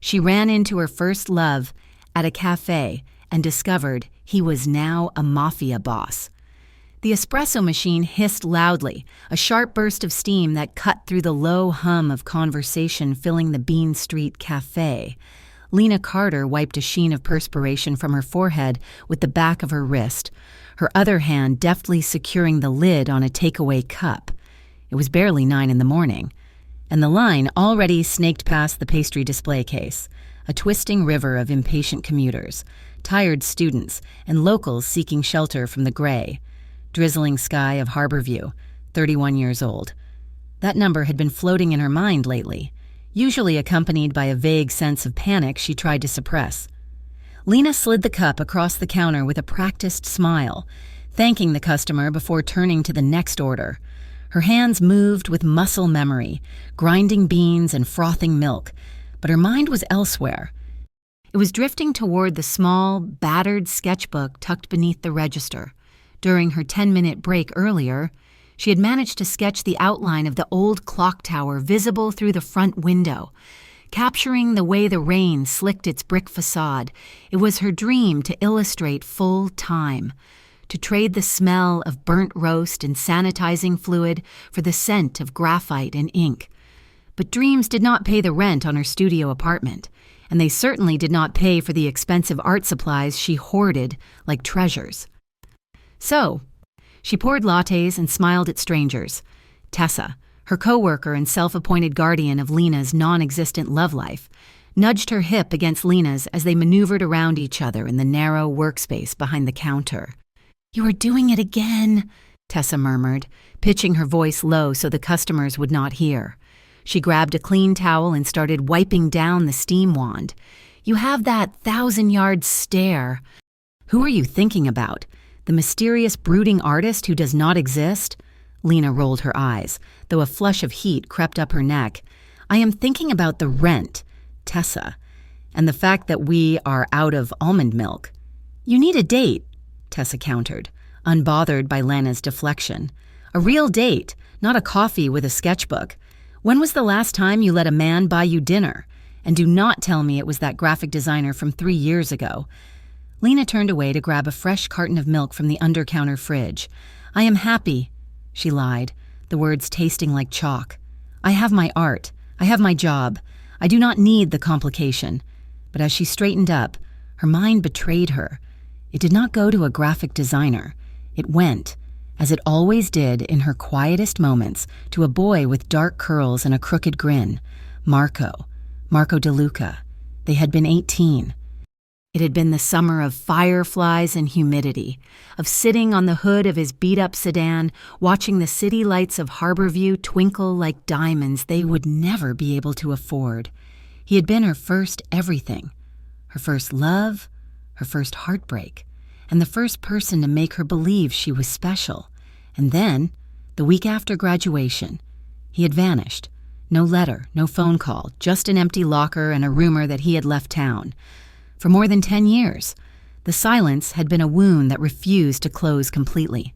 She ran into her first love at a cafe and discovered he was now a mafia boss. The espresso machine hissed loudly, a sharp burst of steam that cut through the low hum of conversation filling the Bean Street Café. Lena Carter wiped a sheen of perspiration from her forehead with the back of her wrist, her other hand deftly securing the lid on a takeaway cup. It was barely 9 in the morning, and the line already snaked past the pastry display case, a twisting river of impatient commuters, tired students, and locals seeking shelter from the gray, drizzling sky of Harborview, 31 years old. That number had been floating in her mind lately, usually accompanied by a vague sense of panic she tried to suppress. Lena slid the cup across the counter with a practiced smile, thanking the customer before turning to the next order. Her hands moved with muscle memory, grinding beans and frothing milk, but her mind was elsewhere. It was drifting toward the small, battered sketchbook tucked beneath the register. During her 10-minute break earlier, she had managed to sketch the outline of the old clock tower visible through the front window. Capturing the way the rain slicked its brick facade, it was her dream to illustrate full time, to trade the smell of burnt roast and sanitizing fluid for the scent of graphite and ink. But dreams did not pay the rent on her studio apartment, and they certainly did not pay for the expensive art supplies she hoarded like treasures. So, she poured lattes and smiled at strangers. Tessa, her coworker and self-appointed guardian of Lena's non-existent love life, nudged her hip against Lena's as they maneuvered around each other in the narrow workspace behind the counter. "You are doing it again," Tessa murmured, pitching her voice low so the customers would not hear. She grabbed a clean towel and started wiping down the steam wand. "You have that 1,000-yard stare." "Who are you thinking about? The mysterious brooding artist who does not exist?" Lena rolled her eyes, though a flush of heat crept up her neck. "I am thinking about the rent, Tessa, and the fact that we are out of almond milk." "You need a date," Tessa countered, unbothered by Lena's deflection. "A real date, not a coffee with a sketchbook. When was the last time you let a man buy you dinner? And do not tell me it was that graphic designer from 3 years ago." Lena turned away to grab a fresh carton of milk from the under-counter fridge. "I am happy," she lied, the words tasting like chalk. "I have my art. I have my job. I do not need the complication." But as she straightened up, her mind betrayed her. It did not go to a graphic designer. It went, as it always did in her quietest moments, to a boy with dark curls and a crooked grin. Marco DeLuca. They had been 18. It had been the summer of fireflies and humidity, of sitting on the hood of his beat-up sedan, watching the city lights of Harborview twinkle like diamonds they would never be able to afford. He had been her first everything, her first love, her first heartbreak, and the first person to make her believe she was special. And then, the week after graduation, he had vanished. No letter, no phone call, just an empty locker and a rumor that he had left town. For more than 10 years, the silence had been a wound that refused to close completely.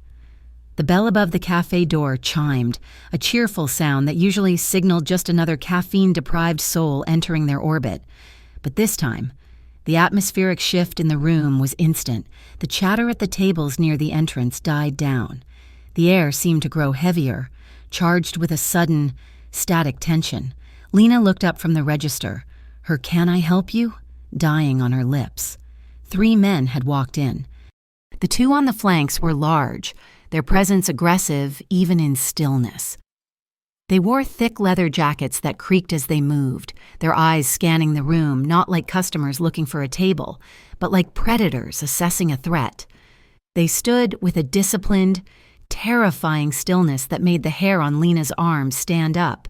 The bell above the cafe door chimed, a cheerful sound that usually signaled just another caffeine-deprived soul entering their orbit. But this time, the atmospheric shift in the room was instant. The chatter at the tables near the entrance died down. The air seemed to grow heavier, charged with a sudden, static tension. Lena looked up from the register, her "Can I help you?" dying on her lips. 3 men had walked in. The 2 on the flanks were large, their presence aggressive even in stillness. They wore thick leather jackets that creaked as they moved, their eyes scanning the room not like customers looking for a table, but like predators assessing a threat. They stood with a disciplined, terrifying stillness that made the hair on Lena's arms stand up.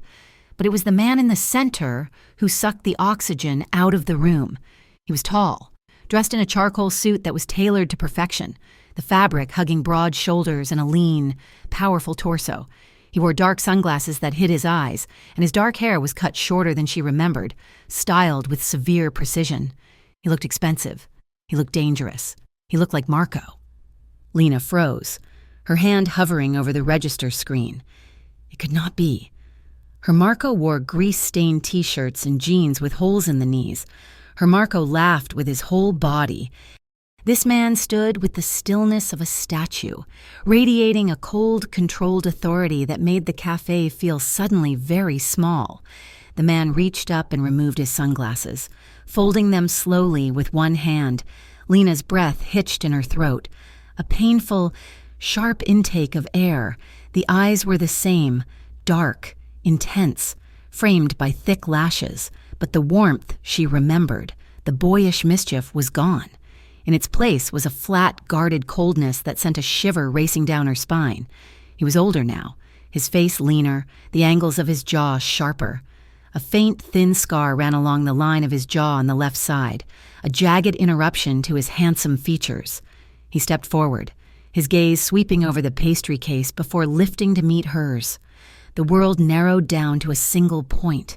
But it was the man in the center who sucked the oxygen out of the room. He was tall, dressed in a charcoal suit that was tailored to perfection, the fabric hugging broad shoulders and a lean, powerful torso. He wore dark sunglasses that hid his eyes, and his dark hair was cut shorter than she remembered, styled with severe precision. He looked expensive. He looked dangerous. He looked like Marco. Lena froze, her hand hovering over the register screen. It could not be. Her Marco wore grease-stained t-shirts and jeans with holes in the knees. Her Marco laughed with his whole body. This man stood with the stillness of a statue, radiating a cold, controlled authority that made the cafe feel suddenly very small. The man reached up and removed his sunglasses, folding them slowly with one hand. Lena's breath hitched in her throat. A painful, sharp intake of air. The eyes were the same, dark, intense, framed by thick lashes, but the warmth she remembered, the boyish mischief, was gone. In its place was a flat, guarded coldness that sent a shiver racing down her spine. He was older now, his face leaner, the angles of his jaw sharper. A faint, thin scar ran along the line of his jaw on the left side, a jagged interruption to his handsome features. He stepped forward, his gaze sweeping over the pastry case before lifting to meet hers. The world narrowed down to a single point.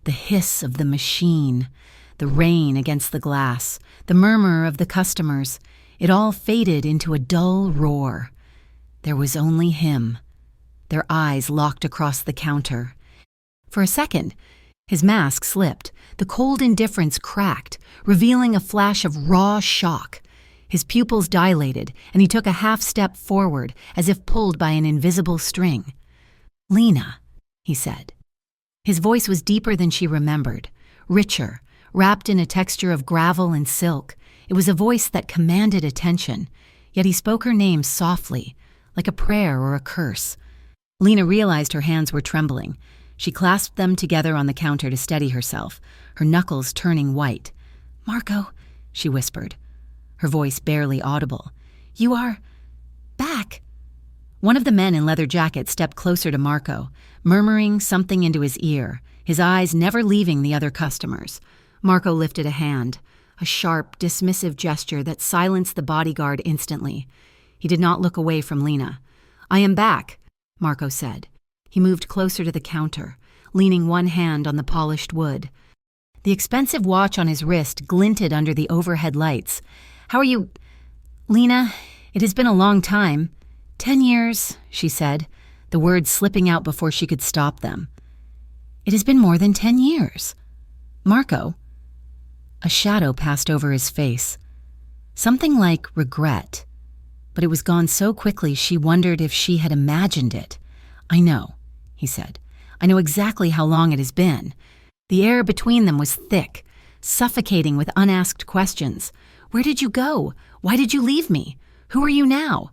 The hiss of the machine, the rain against the glass, the murmur of the customers, it all faded into a dull roar. There was only him. Their eyes locked across the counter. For a second, his mask slipped. The cold indifference cracked, revealing a flash of raw shock. His pupils dilated, and he took a half step forward, as if pulled by an invisible string. "Lena," he said. His voice was deeper than she remembered, richer, wrapped in a texture of gravel and silk. It was a voice that commanded attention, yet he spoke her name softly, like a prayer or a curse. Lena realized her hands were trembling. She clasped them together on the counter to steady herself, her knuckles turning white. "Marco," she whispered, her voice barely audible. "You are back." One of the men in leather jackets stepped closer to Marco, murmuring something into his ear, his eyes never leaving the other customers. Marco lifted a hand, a sharp, dismissive gesture that silenced the bodyguard instantly. He did not look away from Lena. "I am back," Marco said. He moved closer to the counter, leaning one hand on the polished wood. The expensive watch on his wrist glinted under the overhead lights. "How are you?" "Lena, it has been a long time. 10 years, she said, the words slipping out before she could stop them. "It has been more than 10 years. Marco." A shadow passed over his face. Something like regret. But it was gone so quickly she wondered if she had imagined it. "I know," he said. "I know exactly how long it has been." The air between them was thick, suffocating with unasked questions. "Where did you go? Why did you leave me? Who are you now?"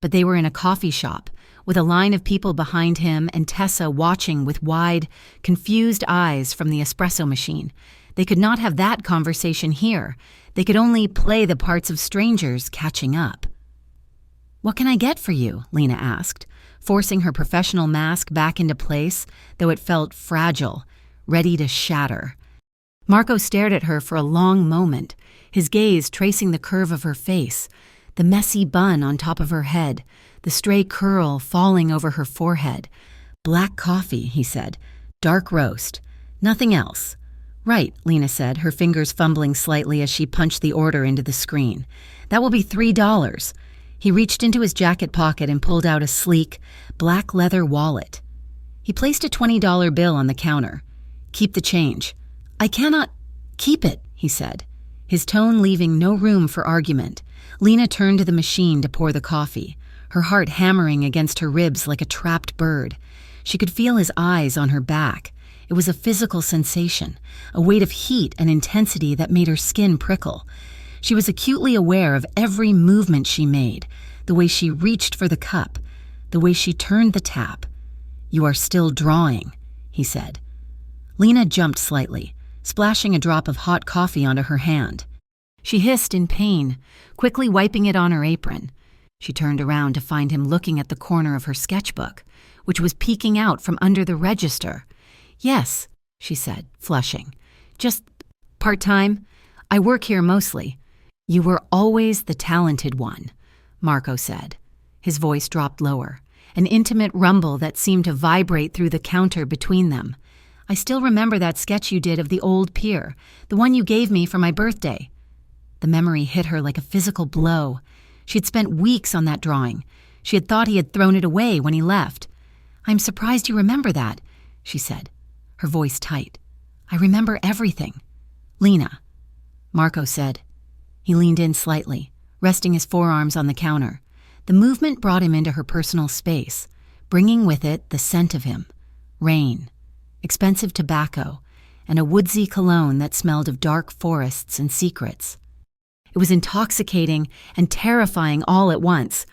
But they were in a coffee shop, with a line of people behind him and Tessa watching with wide, confused eyes from the espresso machine. They could not have that conversation here. They could only play the parts of strangers catching up. "What can I get for you?" Lena asked, forcing her professional mask back into place, though it felt fragile, ready to shatter. Marco stared at her for a long moment, his gaze tracing the curve of her face, the messy bun on top of her head, the stray curl falling over her forehead. "Black coffee," he said. "Dark roast. Nothing else." "Right," Lena said, her fingers fumbling slightly as she punched the order into the screen. "That will be $3. He reached into his jacket pocket and pulled out a sleek, black leather wallet. He placed a $20 bill on the counter. "Keep the change." "I cannot keep it," he said, his tone leaving no room for argument. Lena turned to the machine to pour the coffee, her heart hammering against her ribs like a trapped bird. She could feel his eyes on her back. It was a physical sensation, a weight of heat and intensity that made her skin prickle. She was acutely aware of every movement she made, the way she reached for the cup, the way she turned the tap. "You are still drawing," he said. Lena jumped slightly, splashing a drop of hot coffee onto her hand. She hissed in pain, quickly wiping it on her apron. She turned around to find him looking at the corner of her sketchbook, which was peeking out from under the register. "Yes," she said, flushing. "Just part-time. I work here mostly." "You were always the talented one," Marco said. His voice dropped lower, an intimate rumble that seemed to vibrate through the counter between them. "I still remember that sketch you did of the old pier, the one you gave me for my birthday." The memory hit her like a physical blow. She had spent weeks on that drawing. She had thought he had thrown it away when he left. "I'm surprised you remember that. she said, her voice tight. "I remember everything." "Lena," Marco said. He leaned in slightly, resting his forearms on the counter. The movement brought him into her personal space, bringing with it the scent of him. Rain, expensive tobacco, and a woodsy cologne that smelled of dark forests and secrets. It was intoxicating and terrifying all at once.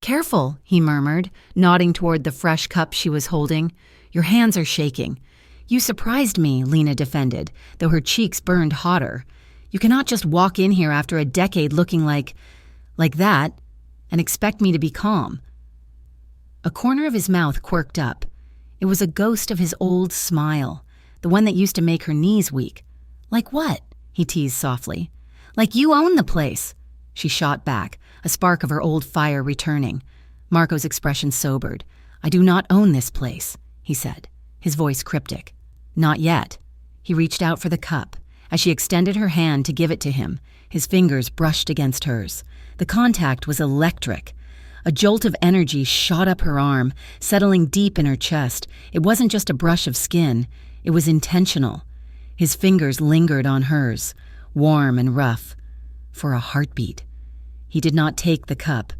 "Careful," he murmured, nodding toward the fresh cup she was holding. "Your hands are shaking." "You surprised me," Lena defended, though her cheeks burned hotter. "You cannot just walk in here after a decade looking like that and expect me to be calm." A corner of his mouth quirked up. It was a ghost of his old smile, the one that used to make her knees weak. "Like what?" he teased softly. "Like you own the place," she shot back, a spark of her old fire returning. Marco's expression sobered. "I do not own this place," he said, his voice cryptic. "Not yet." He reached out for the cup. As she extended her hand to give it to him, his fingers brushed against hers. The contact was electric. A jolt of energy shot up her arm, settling deep in her chest. It wasn't just a brush of skin. It was intentional. His fingers lingered on hers, warm and rough, for a heartbeat. He did not take the cup.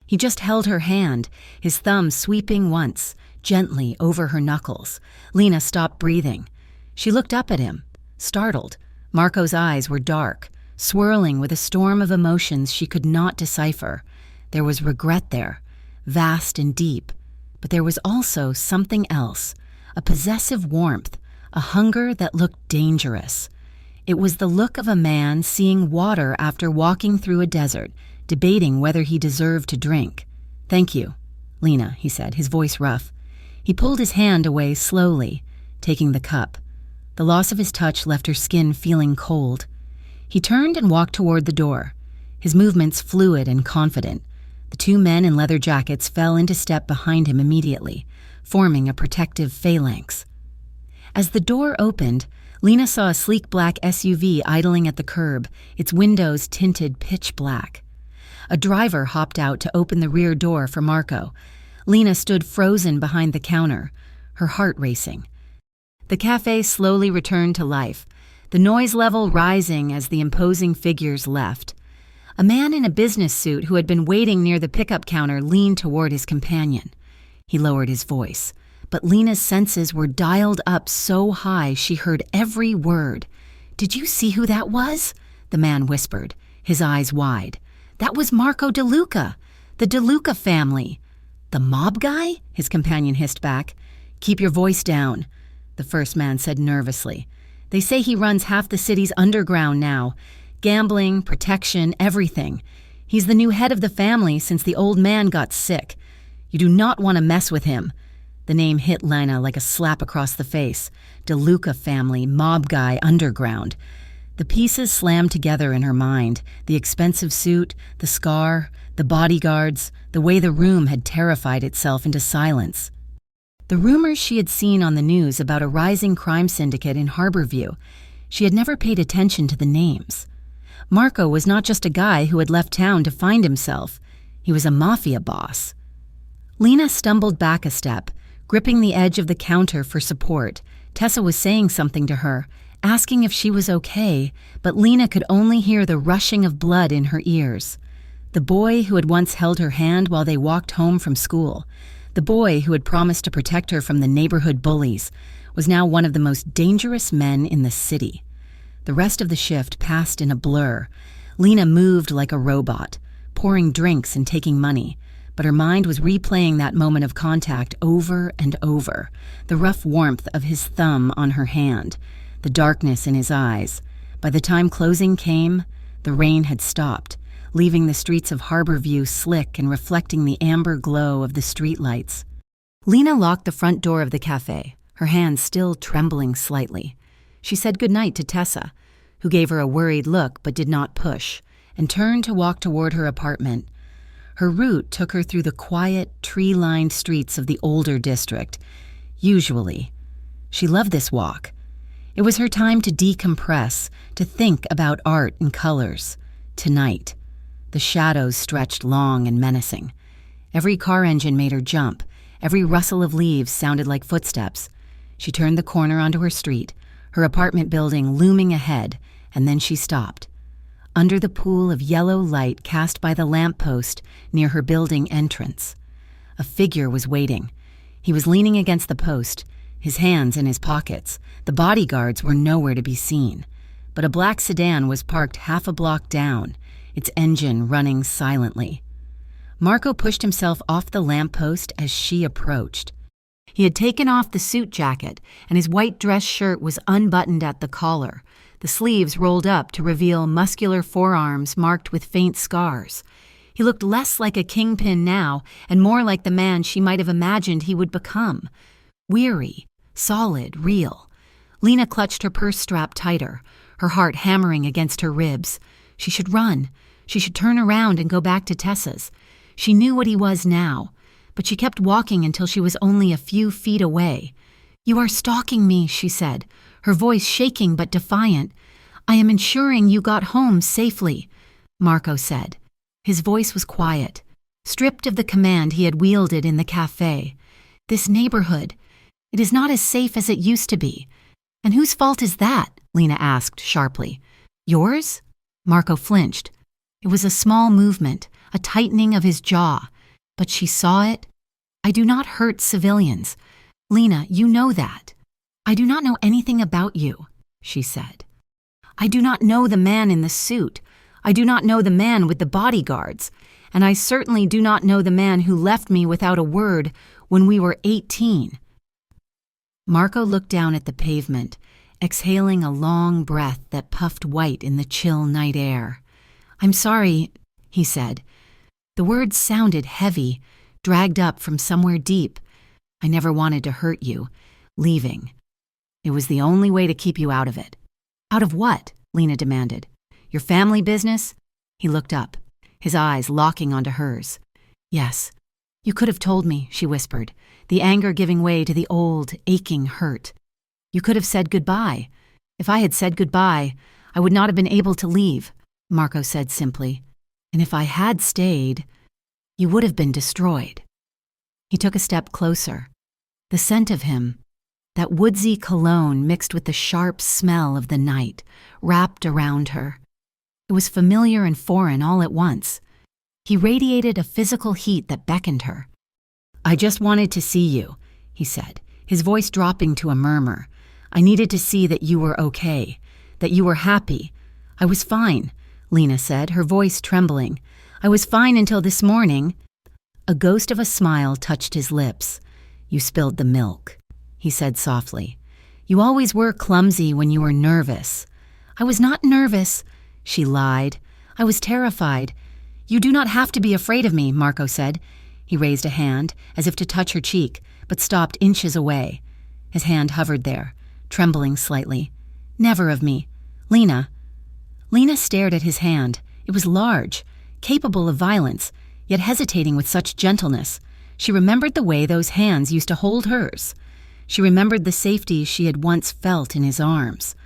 He just held her hand, his thumb sweeping once, gently over her knuckles. Lena stopped breathing. She looked up at him, startled. Marco's eyes were dark, swirling with a storm of emotions she could not decipher. There was regret there, vast and deep, but there was also something else, a possessive warmth, a hunger that looked dangerous. It was the look of a man seeing water after walking through a desert, debating whether he deserved to drink. "Thank you, Lena," he said, his voice rough. He pulled his hand away slowly, taking the cup. The loss of his touch left her skin feeling cold. He turned and walked toward the door, his movements fluid and confident. The two men in leather jackets fell into step behind him immediately, forming a protective phalanx. As the door opened, Lena saw a sleek black SUV idling at the curb, its windows tinted pitch black. A driver hopped out to open the rear door for Marco. Lena stood frozen behind the counter, her heart racing. The cafe slowly returned to life, the noise level rising as the imposing figures left. A man in a business suit who had been waiting near the pickup counter leaned toward his companion. He lowered his voice, but Lena's senses were dialed up so high she heard every word. "Did you see who that was?" the man whispered, his eyes wide. "That was Marco DeLuca, the DeLuca family." "The mob guy?" his companion hissed back. "Keep your voice down," the first man said nervously. "They say he runs half the city's underground now. Gambling, protection, everything. He's the new head of the family since the old man got sick. You do not want to mess with him." The name hit Lena like a slap across the face. DeLuca family, mob guy, underground. The pieces slammed together in her mind. The expensive suit, the scar, the bodyguards, the way the room had terrified itself into silence. The rumors she had seen on the news about a rising crime syndicate in Harborview, she had never paid attention to the names. Marco was not just a guy who had left town to find himself. He was a mafia boss. Lena stumbled back a step, gripping the edge of the counter for support. Tessa was saying something to her, asking if she was okay, but Lena could only hear the rushing of blood in her ears. The boy who had once held her hand while they walked home from school, the boy who had promised to protect her from the neighborhood bullies, was now one of the most dangerous men in the city. The rest of the shift passed in a blur. Lena moved like a robot, pouring drinks and taking money, but her mind was replaying that moment of contact over and over, the rough warmth of his thumb on her hand, the darkness in his eyes. By the time closing came, the rain had stopped, leaving the streets of Harborview slick and reflecting the amber glow of the streetlights. Lena locked the front door of the cafe, her hands still trembling slightly. She said goodnight to Tessa, who gave her a worried look but did not push, and turned to walk toward her apartment. Her route took her through the quiet, tree-lined streets of the older district. Usually, she loved this walk. It was her time to decompress, to think about art and colors. Tonight, the shadows stretched long and menacing. Every car engine made her jump. Every rustle of leaves sounded like footsteps. She turned the corner onto her street, her apartment building looming ahead, and then she stopped. Under the pool of yellow light cast by the lamppost near her building entrance, a figure was waiting. He was leaning against the post, his hands in his pockets. The bodyguards were nowhere to be seen, but a black sedan was parked half a block down, its engine running silently. Marco pushed himself off the lamppost as she approached. He had taken off the suit jacket, and his white dress shirt was unbuttoned at the collar, the sleeves rolled up to reveal muscular forearms marked with faint scars. He looked less like a kingpin now and more like the man she might have imagined he would become. Weary, solid, real. Lena clutched her purse strap tighter, her heart hammering against her ribs. She should run. She should turn around and go back to Tessa's. She knew what he was now, but she kept walking until she was only a few feet away. "You are stalking me," she said, her voice shaking but defiant. "I am ensuring you got home safely," Marco said. His voice was quiet, stripped of the command he had wielded in the cafe. "This neighborhood, it is not as safe as it used to be." "And whose fault is that?" Lena asked sharply. "Yours?" Marco flinched. It was a small movement, a tightening of his jaw, but she saw it. "I do not hurt civilians. Lena, you know that." "I do not know anything about you," she said. "I do not know the man in the suit. I do not know the man with the bodyguards. And I certainly do not know the man who left me without a word when we were 18. Marco looked down at the pavement, exhaling a long breath that puffed white in the chill night air. "I'm sorry," he said. The words sounded heavy, dragged up from somewhere deep. "I never wanted to hurt you. Leaving. It was the only way to keep you out of it." "Out of what?" Lena demanded. "Your family business?" He looked up, his eyes locking onto hers. "Yes. You could have told me," she whispered, the anger giving way to the old, aching hurt. "You could have said goodbye. If I had said goodbye, I would not have been able to leave," Marco said simply. "And if I had stayed, you would have been destroyed." He took a step closer. The scent of him, that woodsy cologne mixed with the sharp smell of the night, wrapped around her. It was familiar and foreign all at once. He radiated a physical heat that beckoned her. "I just wanted to see you," he said, his voice dropping to a murmur. "I needed to see that you were okay, that you were happy." "I was fine," Lena said, her voice trembling. "I was fine until this morning." A ghost of a smile touched his lips. "You spilled the milk," he said softly. "You always were clumsy when you were nervous." "I was not nervous," she lied. "I was terrified." "You do not have to be afraid of me," Marco said. He raised a hand, as if to touch her cheek, but stopped inches away. His hand hovered there, trembling slightly. "Never of me. Lena." Lena stared at his hand. It was large, capable of violence, yet hesitating with such gentleness. She remembered the way those hands used to hold hers. She remembered the safety she had once felt in his arms.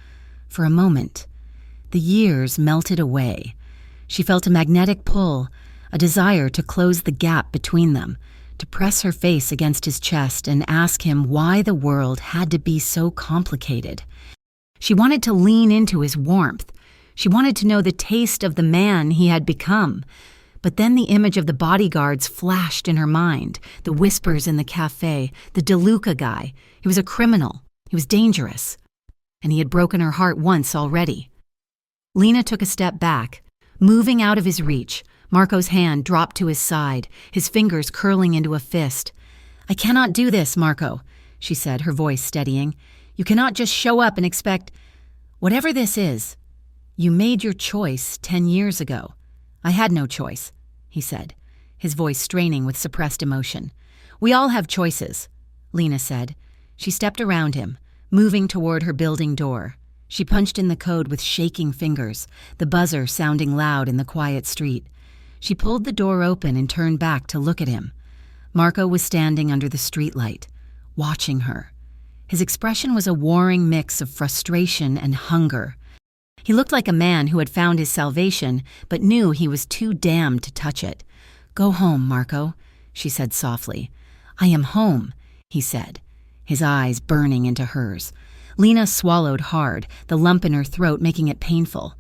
For a moment, the years melted away. She felt a magnetic pull, a desire to close the gap between them, to press her face against his chest and ask him why the world had to be so complicated. She wanted to lean into his warmth. She wanted to know the taste of the man he had become. But then the image of the bodyguards flashed in her mind, the whispers in the cafe, the DeLuca guy. He was a criminal. He was dangerous. And he had broken her heart once already. Lena took a step back. Moving out of his reach, Marco's hand dropped to his side, his fingers curling into a fist. "I cannot do this, Marco," she said, her voice steadying. "You cannot just show up and expect... Whatever this is, you made your choice 10 years ago." "I had no choice," he said, his voice straining with suppressed emotion. "We all have choices," Lena said. She stepped around him, moving toward her building door. She punched in the code with shaking fingers, the buzzer sounding loud in the quiet street. She pulled the door open and turned back to look at him. Marco was standing under the streetlight, watching her. His expression was a warring mix of frustration and hunger. He looked like a man who had found his salvation, but knew he was too damned to touch it. "Go home, Marco," she said softly. "I am home," he said. his eyes burning into hers. Lena swallowed hard, the lump in her throat making it painful.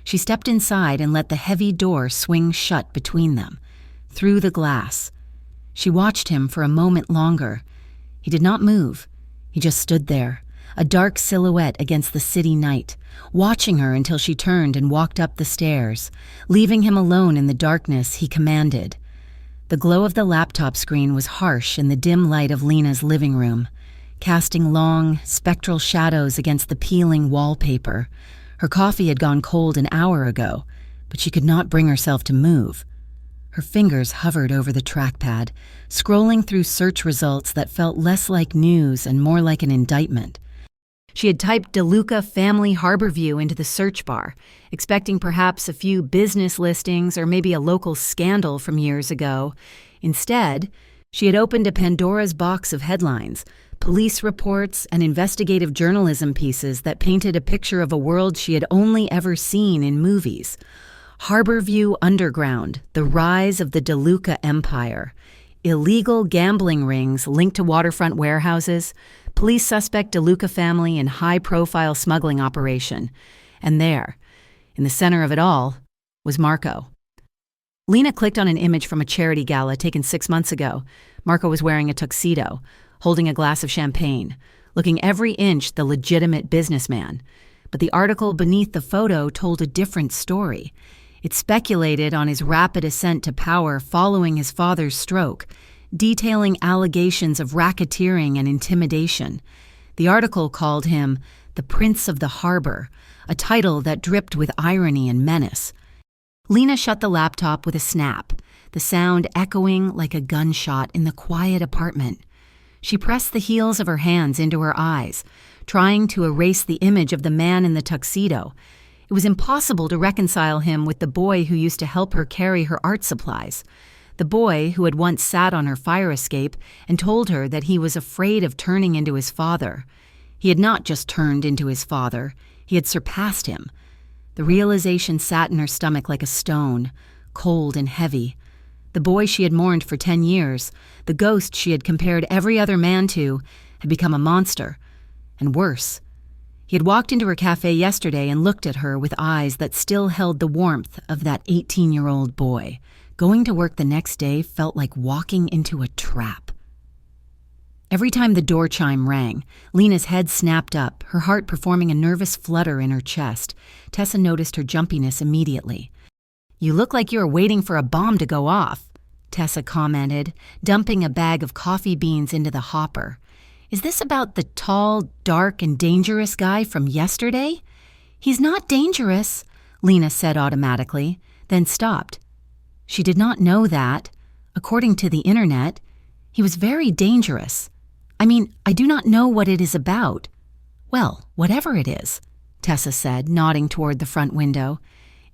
She stepped inside and let the heavy door swing shut between them. Through the glass. She watched him for a moment longer. He did not move. He just stood there, a dark silhouette against the city night, watching her until she turned and walked up the stairs. Leaving him alone in the darkness, he commanded. The glow of the laptop screen was harsh in the dim light of Lena's living room, casting long, spectral shadows against the peeling wallpaper. Her coffee had gone cold an hour ago, but she could not bring herself to move. Her fingers hovered over the trackpad, scrolling through search results that felt less like news and more like an indictment. She had typed DeLuca Family Harborview into the search bar, expecting perhaps a few business listings or maybe a local scandal from years ago. Instead, she had opened a Pandora's box of headlines, police reports, and investigative journalism pieces that painted a picture of a world she had only ever seen in movies. Harborview Underground, the rise of the DeLuca Empire. Illegal gambling rings linked to waterfront warehouses, police suspect DeLuca family in high-profile smuggling operation. And there, in the center of it all, was Marco. Lena clicked on an image from a charity gala taken 6 months ago. Marco was wearing a tuxedo, holding a glass of champagne, looking every inch the legitimate businessman. But the article beneath the photo told a different story. It speculated on his rapid ascent to power following his father's stroke, detailing allegations of racketeering and intimidation. The article called him the Prince of the Harbor, a title that dripped with irony and menace. Lena shut the laptop with a snap, the sound echoing like a gunshot in the quiet apartment. She pressed the heels of her hands into her eyes, trying to erase the image of the man in the tuxedo. It was impossible to reconcile him with the boy who used to help her carry her art supplies. The boy who had once sat on her fire escape and told her that he was afraid of turning into his father. He had not just turned into his father, he had surpassed him. The realization sat in her stomach like a stone, cold and heavy. The boy she had mourned for 10 years, the ghost she had compared every other man to, had become a monster. And worse. He had walked into her cafe yesterday and looked at her with eyes that still held the warmth of that 18-year-old boy. Going to work the next day felt like walking into a trap. Every time the door chime rang, Lena's head snapped up, her heart performing a nervous flutter in her chest. Tessa noticed her jumpiness immediately. "You look like you are waiting for a bomb to go off," Tessa commented, dumping a bag of coffee beans into the hopper. "Is this about the tall, dark, and dangerous guy from yesterday?" "He's not dangerous," Lena said automatically, then stopped. She did not know that. According to the internet, he was very dangerous. I do not know what it is about." "Well, whatever it is," Tessa said, nodding toward the front window.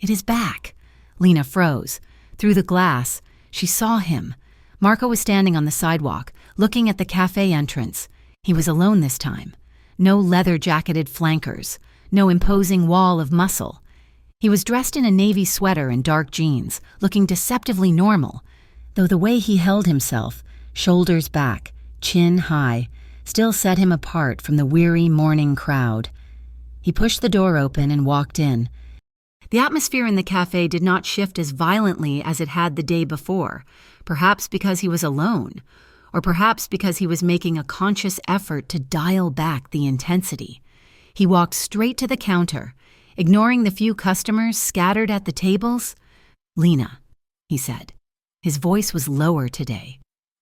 "It is back." Lena froze. Through the glass, she saw him. Marco was standing on the sidewalk, looking at the cafe entrance. He was alone this time. No leather-jacketed flankers. No imposing wall of muscle. He was dressed in a navy sweater and dark jeans, looking deceptively normal, though the way he held himself, shoulders back, chin high, still set him apart from the weary morning crowd. He pushed the door open and walked in. The atmosphere in the cafe did not shift as violently as it had the day before, perhaps because he was alone, or perhaps because he was making a conscious effort to dial back the intensity. He walked straight to the counter, ignoring the few customers scattered at the tables. "Lena," he said. His voice was lower today,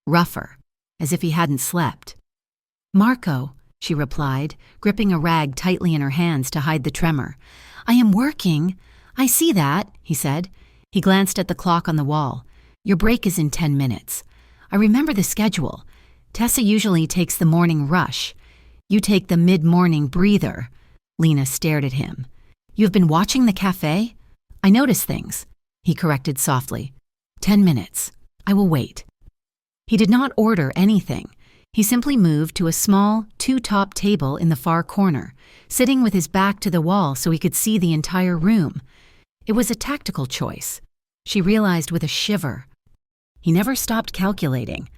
rougher, as if he hadn't slept. "Marco," she replied, gripping a rag tightly in her hands to hide the tremor. "I am working." "I see that," he said. He glanced at the clock on the wall. "Your break is in 10 minutes. I remember the schedule. Tessa usually takes the morning rush. You take the mid-morning breather." Lena stared at him. "You have been watching the cafe?" "I notice things," he corrected softly. 10 minutes. I will wait." He did not order anything. He simply moved to a small, two-top table in the far corner, sitting with his back to the wall so he could see the entire room. It was a tactical choice, she realized with a shiver. He never stopped calculating.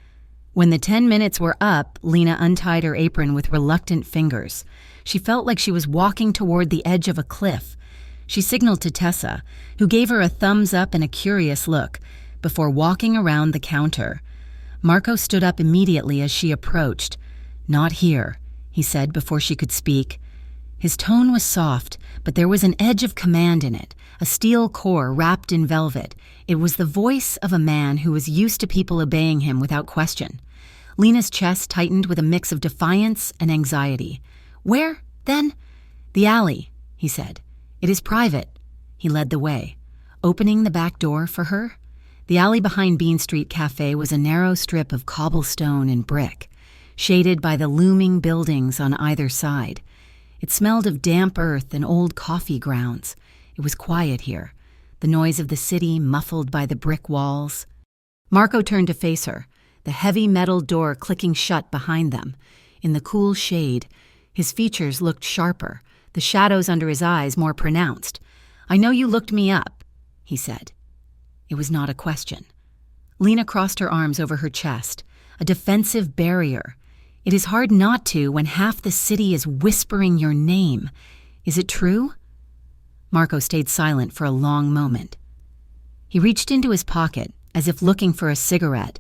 When the 10 minutes were up, Lena untied her apron with reluctant fingers. She felt like she was walking toward the edge of a cliff. She signaled to Tessa, who gave her a thumbs up and a curious look, before walking around the counter. Marco stood up immediately as she approached. "Not here," he said before she could speak. His tone was soft, but there was an edge of command in it, a steel core wrapped in velvet. It was the voice of a man who was used to people obeying him without question. Lena's chest tightened with a mix of defiance and anxiety. "Where, then?" "The alley," he said. "It is private." He led the way, opening the back door for her. The alley behind Bean Street Café was a narrow strip of cobblestone and brick, shaded by the looming buildings on either side. It smelled of damp earth and old coffee grounds. It was quiet here, the noise of the city muffled by the brick walls. Marco turned to face her, the heavy metal door clicking shut behind them. In the cool shade, his features looked sharper, the shadows under his eyes more pronounced. "I know you looked me up," he said. It was not a question. Lena crossed her arms over her chest, a defensive barrier. It is hard not to when half the city is whispering your name. Is it true? Marco stayed silent for a long moment. He reached into his pocket, as if looking for a cigarette,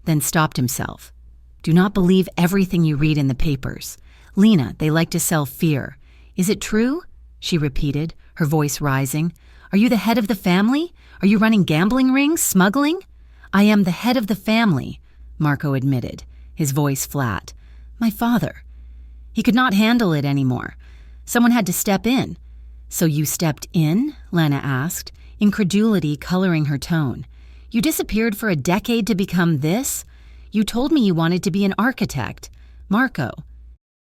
then stopped himself. "Do not believe everything you read in the papers. Lena, they like to sell fear. Is it true?" she repeated, her voice rising. "Are you the head of the family? Are you running gambling rings, smuggling?" "I am the head of the family," Marco admitted, his voice flat. "My father." He could not handle it anymore. Someone had to step in. "So you stepped in?" Lena asked, incredulity coloring her tone. "You disappeared for a decade to become this? You told me you wanted to be an architect. Marco.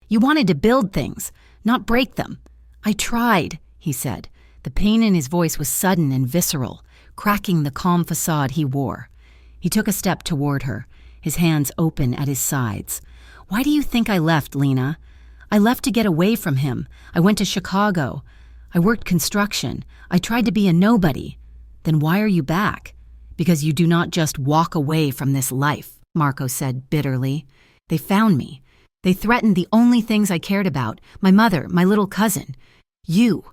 You wanted to build things, not break them." "I tried," he said. The pain in his voice was sudden and visceral, cracking the calm facade he wore. He took a step toward her, his hands open at his sides. "Why do you think I left, Lena? I left to get away from him. I went to Chicago. I worked construction. I tried to be a nobody." "Then why are you back?" "Because you do not just walk away from this life," Marco said bitterly. "They found me. They threatened the only things I cared about, my mother, my little cousin. You."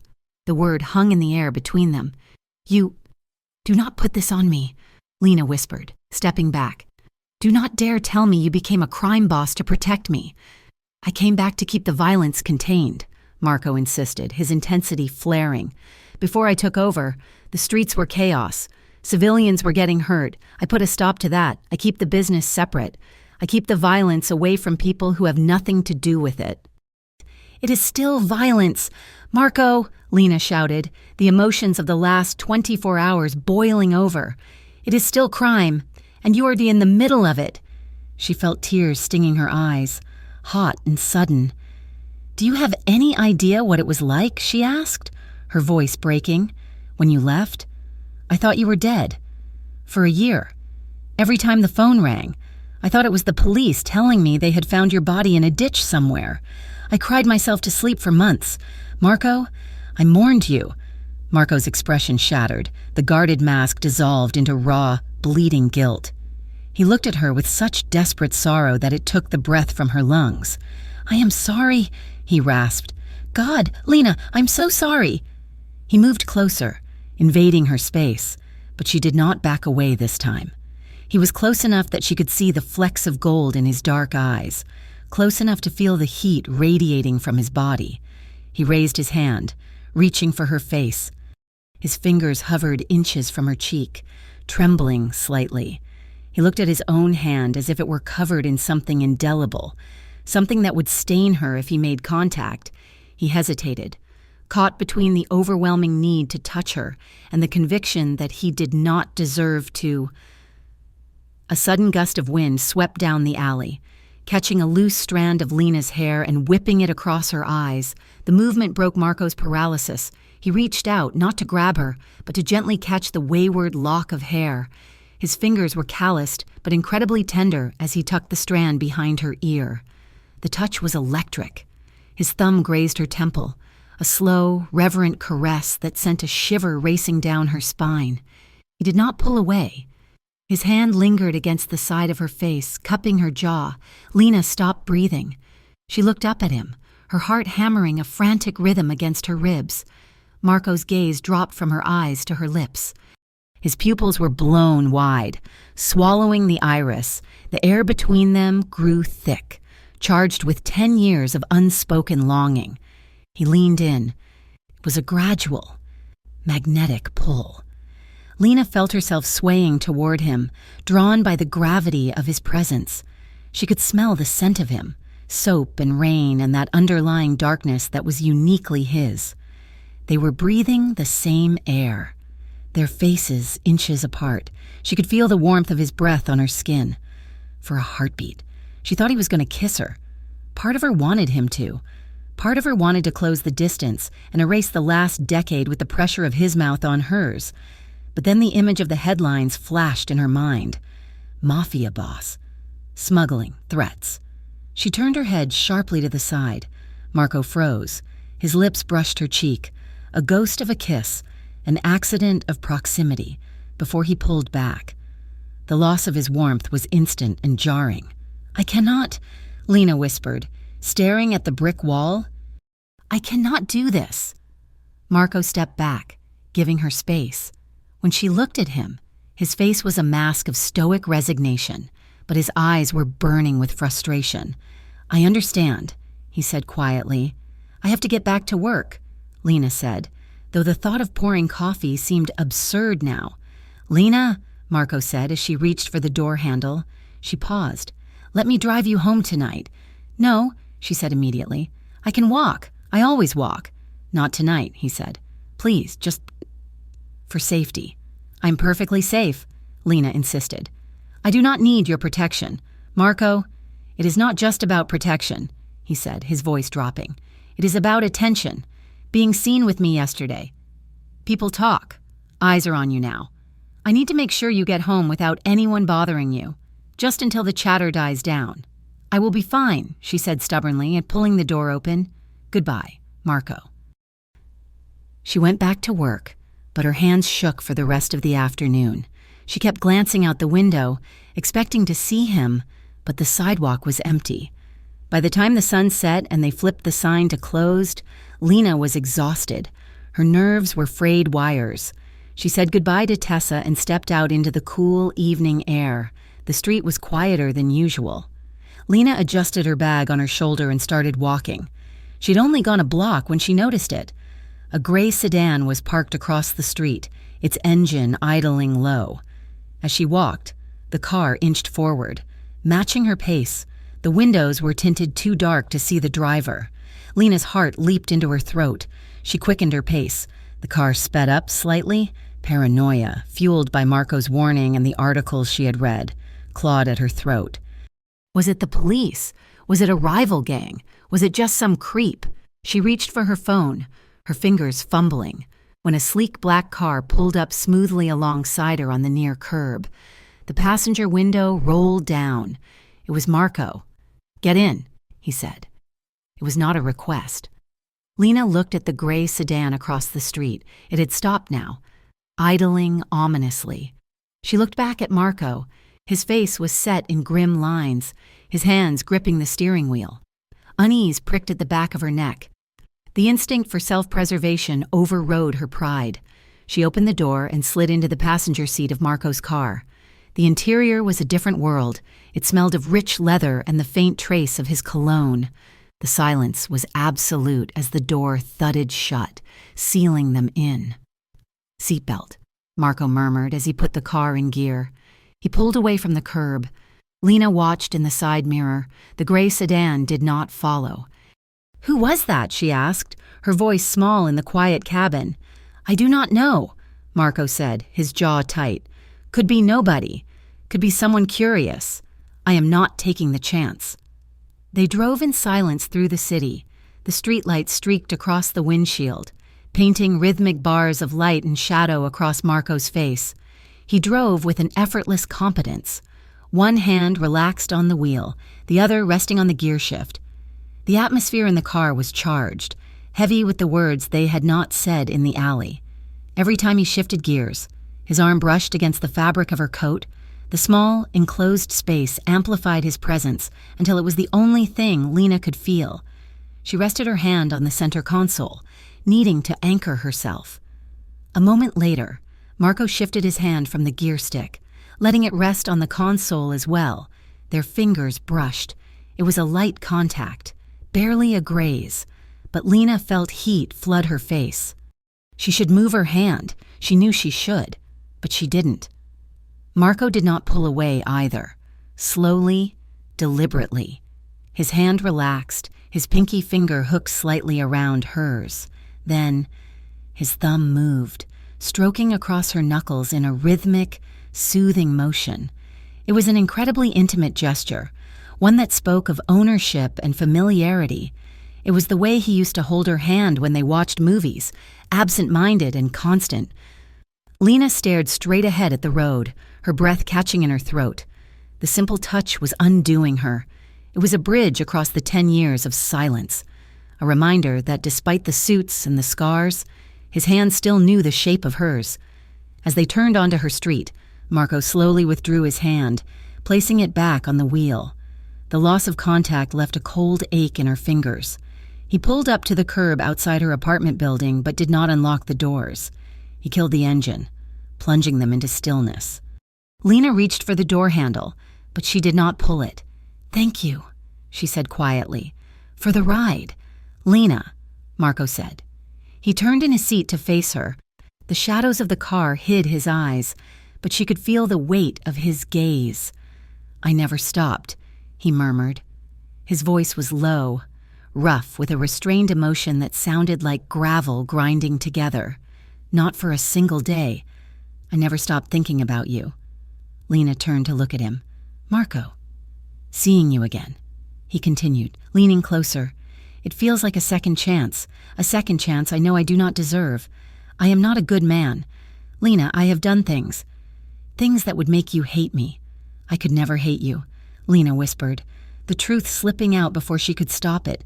The word hung in the air between them. "You. Do not put this on me," Lena whispered, stepping back. "Do not dare tell me you became a crime boss to protect me." "I came back to keep the violence contained," Marco insisted, his intensity flaring. "Before I took over, the streets were chaos. Civilians were getting hurt. I put a stop to that. I keep the business separate. I keep the violence away from people who have nothing to do with it." "It is still violence. Marco," Lena shouted, the emotions of the last 24 hours boiling over. "It is still crime, and you are in the middle of it." She felt tears stinging her eyes, hot and sudden. "Do you have any idea what it was like?" she asked, her voice breaking. "When you left? I thought you were dead. For a year. Every time the phone rang, I thought it was the police telling me they had found your body in a ditch somewhere. I cried myself to sleep for months. Marco, I mourned you." Marco's expression shattered. The guarded mask dissolved into raw, bleeding guilt. He looked at her with such desperate sorrow that it took the breath from her lungs. "I am sorry," he rasped. "God, Lena, I'm so sorry." He moved closer, invading her space, but she did not back away this time. He was close enough that she could see the flecks of gold in his dark eyes, close enough to feel the heat radiating from his body. He raised his hand, reaching for her face. His fingers hovered inches from her cheek, trembling slightly. He looked at his own hand as if it were covered in something indelible, something that would stain her if he made contact. He hesitated, caught between the overwhelming need to touch her and the conviction that he did not deserve to. A sudden gust of wind swept down the alley, catching a loose strand of Lena's hair and whipping it across her eyes. The movement broke Marco's paralysis. He reached out, not to grab her, but to gently catch the wayward lock of hair. His fingers were calloused, but incredibly tender as he tucked the strand behind her ear. The touch was electric. His thumb grazed her temple, a slow, reverent caress that sent a shiver racing down her spine. He did not pull away. His hand lingered against the side of her face, cupping her jaw. Lena stopped breathing. She looked up at him, her heart hammering a frantic rhythm against her ribs. Marco's gaze dropped from her eyes to her lips. His pupils were blown wide, swallowing the iris. The air between them grew thick, charged with 10 years of unspoken longing. He leaned in. It was a gradual, magnetic pull. Lena felt herself swaying toward him, drawn by the gravity of his presence. She could smell the scent of him, soap and rain and that underlying darkness that was uniquely his. They were breathing the same air, their faces inches apart. She could feel the warmth of his breath on her skin. For a heartbeat, she thought he was going to kiss her. Part of her wanted him to. Part of her wanted to close the distance and erase the last decade with the pressure of his mouth on hers. But then the image of the headlines flashed in her mind. Mafia boss. Smuggling. Threats. She turned her head sharply to the side. Marco froze. His lips brushed her cheek. A ghost of a kiss. An accident of proximity. Before he pulled back. The loss of his warmth was instant and jarring. "I cannot," Lena whispered, staring at the brick wall. "I cannot do this." Marco stepped back, giving her space. When she looked at him, his face was a mask of stoic resignation, but his eyes were burning with frustration. "I understand," he said quietly. "I have to get back to work," Lena said, though the thought of pouring coffee seemed absurd now. "Lena," Marco said as she reached for the door handle. She paused. "Let me drive you home tonight." "No," she said immediately. "I can walk. I always walk." "Not tonight," he said. "Please, just for safety." "I'm perfectly safe," Lena insisted. "I do not need your protection. Marco, it is not just about protection," he said, his voice dropping. "It is about attention. Being seen with me yesterday. People talk. Eyes are on you now. I need to make sure you get home without anyone bothering you, just until the chatter dies down." "I will be fine," she said stubbornly and pulling the door open. "Goodbye, Marco." She went back to work, but her hands shook for the rest of the afternoon. She kept glancing out the window, expecting to see him, but the sidewalk was empty. By the time the sun set and they flipped the sign to closed, Lena was exhausted. Her nerves were frayed wires. She said goodbye to Tessa and stepped out into the cool evening air. The street was quieter than usual. Lena adjusted her bag on her shoulder and started walking. She'd only gone a block when she noticed it. A gray sedan was parked across the street, its engine idling low. As she walked, the car inched forward, matching her pace. The windows were tinted too dark to see the driver. Lena's heart leaped into her throat. She quickened her pace. The car sped up slightly. Paranoia, fueled by Marco's warning and the articles she had read, clawed at her throat. Was it the police? Was it a rival gang? Was it just some creep? She reached for her phone, her fingers fumbling, when a sleek black car pulled up smoothly alongside her on the near curb. The passenger window rolled down. It was Marco. "Get in," he said. It was not a request. Lena looked at the gray sedan across the street. It had stopped now, idling ominously. She looked back at Marco. His face was set in grim lines, his hands gripping the steering wheel. Unease pricked at the back of her neck. The instinct for self-preservation overrode her pride. She opened the door and slid into the passenger seat of Marco's car. The interior was a different world. It smelled of rich leather and the faint trace of his cologne. The silence was absolute as the door thudded shut, sealing them in. "Seatbelt," Marco murmured as he put the car in gear. He pulled away from the curb. Lena watched in the side mirror. The gray sedan did not follow. "Who was that?" she asked, her voice small in the quiet cabin. "I do not know," Marco said, his jaw tight. "Could be nobody. Could be someone curious. I am not taking the chance." They drove in silence through the city. The streetlights streaked across the windshield, painting rhythmic bars of light and shadow across Marco's face. He drove with an effortless competence. One hand relaxed on the wheel, the other resting on the gear shift. The atmosphere in the car was charged, heavy with the words they had not said in the alley. Every time he shifted gears, his arm brushed against the fabric of her coat, The small, enclosed space amplified his presence until it was the only thing Lena could feel. She rested her hand on the center console, needing to anchor herself. A moment later, Marco shifted his hand from the gear stick, letting it rest on the console as well. Their fingers brushed. It was a light contact, barely a graze, but Lena felt heat flood her face. She should move her hand. She knew she should, but she didn't. Marco did not pull away either. Slowly, deliberately. His hand relaxed, his pinky finger hooked slightly around hers. Then, his thumb moved, stroking across her knuckles in a rhythmic, soothing motion. It was an incredibly intimate gesture, one that spoke of ownership and familiarity. It was the way he used to hold her hand when they watched movies, absent-minded and constant. Lena stared straight ahead at the road, her breath catching in her throat. The simple touch was undoing her. It was a bridge across the 10 years of silence, a reminder that despite the suits and the scars, his hand still knew the shape of hers. As they turned onto her street, Marco slowly withdrew his hand, placing it back on the wheel. The loss of contact left a cold ache in her fingers. He pulled up to the curb outside her apartment building but did not unlock the doors. He killed the engine, plunging them into stillness. Lena reached for the door handle, but she did not pull it. "Thank you," she said quietly. "For the ride." "Lena," Marco said. He turned in his seat to face her. The shadows of the car hid his eyes, but she could feel the weight of his gaze. "I never stopped," he murmured. His voice was low, rough, with a restrained emotion that sounded like gravel grinding together. "Not for a single day. I never stopped thinking about you." Lena turned to look at him. "Marco." "Seeing you again," he continued, leaning closer. "It feels like a second chance I know I do not deserve. I am not a good man. Lena, I have done things that would make you hate me." "I could never hate you," Lena whispered, the truth slipping out before she could stop it.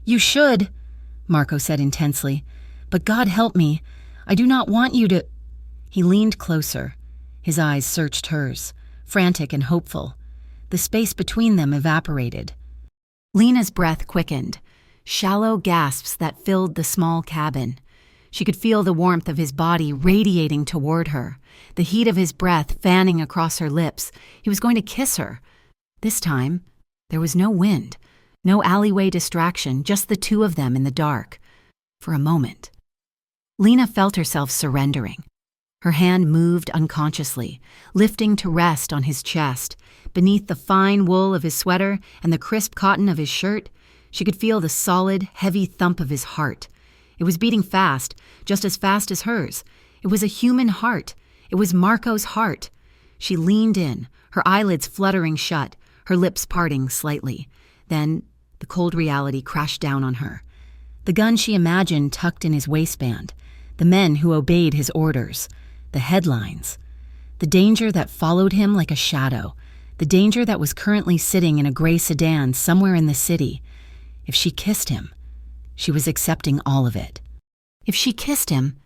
"You should," Marco said intensely. "But God help me. I do not want you to—" He leaned closer. His eyes searched hers, frantic and hopeful. The space between them evaporated. Lena's breath quickened, shallow gasps that filled the small cabin. She could feel the warmth of his body radiating toward her, the heat of his breath fanning across her lips. He was going to kiss her. This time, there was no wind, no alleyway distraction, just the two of them in the dark. For a moment, Lena felt herself surrendering. Her hand moved unconsciously, lifting to rest on his chest. Beneath the fine wool of his sweater and the crisp cotton of his shirt, she could feel the solid, heavy thump of his heart. It was beating fast, just as fast as hers. It was a human heart. It was Marco's heart. She leaned in, her eyelids fluttering shut, her lips parting slightly. Then the cold reality crashed down on her. The gun she imagined tucked in his waistband, the men who obeyed his orders, the headlines, the danger that followed him like a shadow, the danger that was currently sitting in a gray sedan somewhere in the city. If she kissed him, she was accepting all of it. If she kissed him,